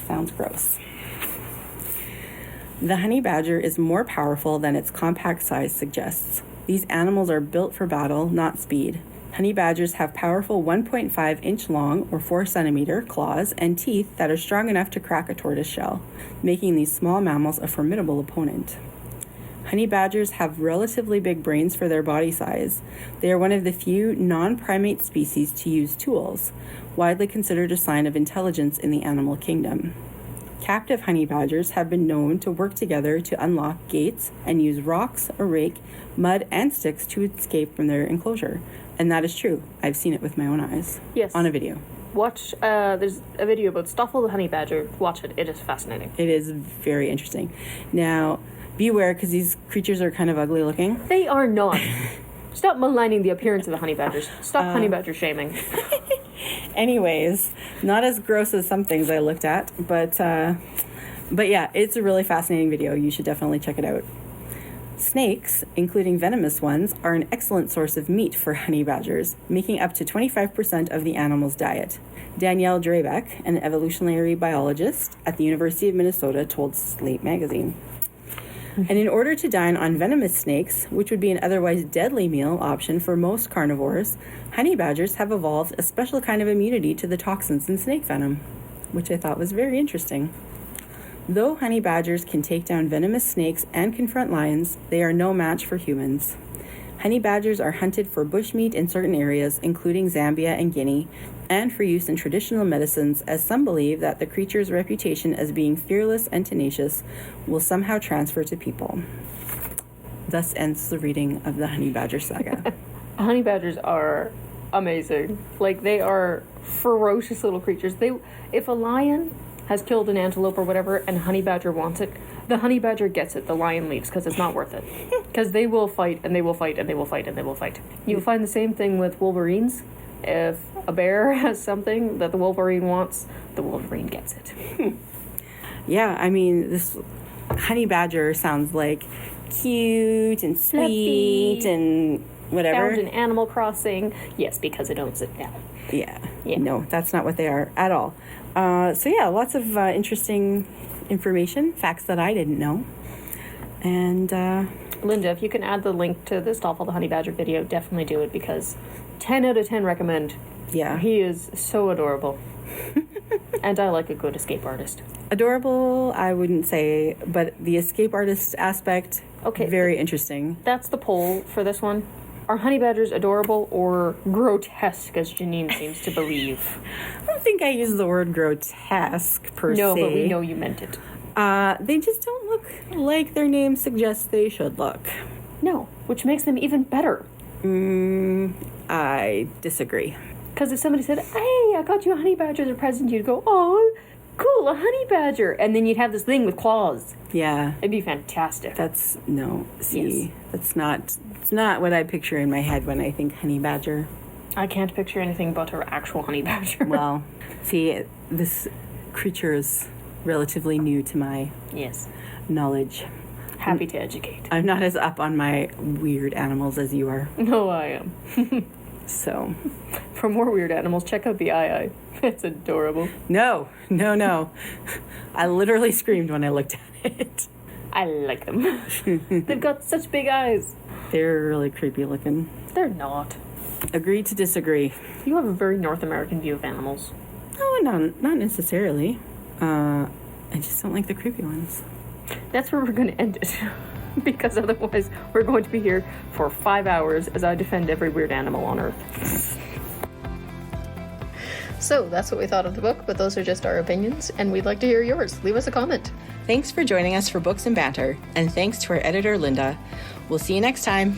Sounds gross. The honey badger is more powerful than its compact size suggests. These animals are built for battle, not speed. Honey badgers have powerful 1.5-inch long or 4-centimeter claws and teeth that are strong enough to crack a tortoise shell, making these small mammals a formidable opponent. Honey badgers have relatively big brains for their body size. They are one of the few non-primate species to use tools, widely considered a sign of intelligence in the animal kingdom. Captive honey badgers have been known to work together to unlock gates and use rocks, a rake, mud, and sticks to escape from their enclosure. And that is true. I've seen it with my own eyes. Yes. On a video. Watch, there's a video about Stoffel the honey badger. Watch it. It is fascinating. It is very interesting. Now, beware, because these creatures are kind of ugly looking. They are not. Stop maligning the appearance of the honey badgers. Stop honey badger shaming. Anyways, not as gross as some things I looked at, but yeah, it's a really fascinating video. You should definitely check it out. Snakes, including venomous ones, are an excellent source of meat for honey badgers, making up to 25% of the animal's diet. Danielle Drabeck, an evolutionary biologist at the University of Minnesota, told Slate magazine. And in order to dine on venomous snakes, which would be an otherwise deadly meal option for most carnivores, honey badgers have evolved a special kind of immunity to the toxins in snake venom, which I thought was very interesting. Though honey badgers can take down venomous snakes and confront lions, they are no match for humans. Honey badgers are hunted for bushmeat in certain areas, including Zambia and Guinea, and for use in traditional medicines, as some believe that the creature's reputation as being fearless and tenacious will somehow transfer to people. Thus ends the reading of the honey badger saga. Honey badgers are amazing. Like, they are ferocious little creatures. If a lion has killed an antelope or whatever and a honey badger wants it, the honey badger gets it. The lion leaves because it's not worth it. Because they will fight and they will fight and they will fight and they will fight. You'll find the same thing with wolverines. If a bear has something that the wolverine wants, the wolverine gets it. Yeah, I mean, this honey badger sounds like cute and sweet and whatever. Found in Animal Crossing. Yes, because it owns it now. Yeah. No, that's not what they are at all. So yeah, lots of interesting information, facts that I didn't know. And Linda, if you can add the link to the Stoffel the Honey Badger video, definitely do it, because 10 out of 10 recommend. Yeah. He is so adorable. And I like a good escape artist. Adorable, I wouldn't say, but the escape artist aspect, very interesting. That's the poll for this one. Are honey badgers adorable or grotesque, as Janine seems to believe? I don't think I used the word grotesque per se. No, but we know you meant it. They just don't look like their name suggests they should look. No, which makes them even better. I disagree. Because if somebody said, hey, I got you a honey badger as a present, you'd go, oh, cool, a honey badger. And then you'd have this thing with claws. Yeah. It'd be fantastic. That's, no, see, Yes. it's not what I picture in my head when I think honey badger. I can't picture anything but her actual honey badger. Well, see, this creature is relatively new to my yes. knowledge. Happy to educate. I'm not as up on my weird animals as you are. No, I am. So, For more weird animals, check out the eye. It's adorable. no. I literally screamed when I looked at it. I like them. They've got such big eyes. They're really creepy looking. They're not. Agree to disagree. You have a very North American view of animals. Oh, no, not necessarily. I just don't like the creepy ones. That's where we're going to end it. Because otherwise, we're going to be here for 5 hours as I defend every weird animal on Earth. So, that's what we thought of the book, but those are just our opinions, and we'd like to hear yours. Leave us a comment. Thanks for joining us for Books and Banter, and thanks to our editor, Linda. We'll see you next time.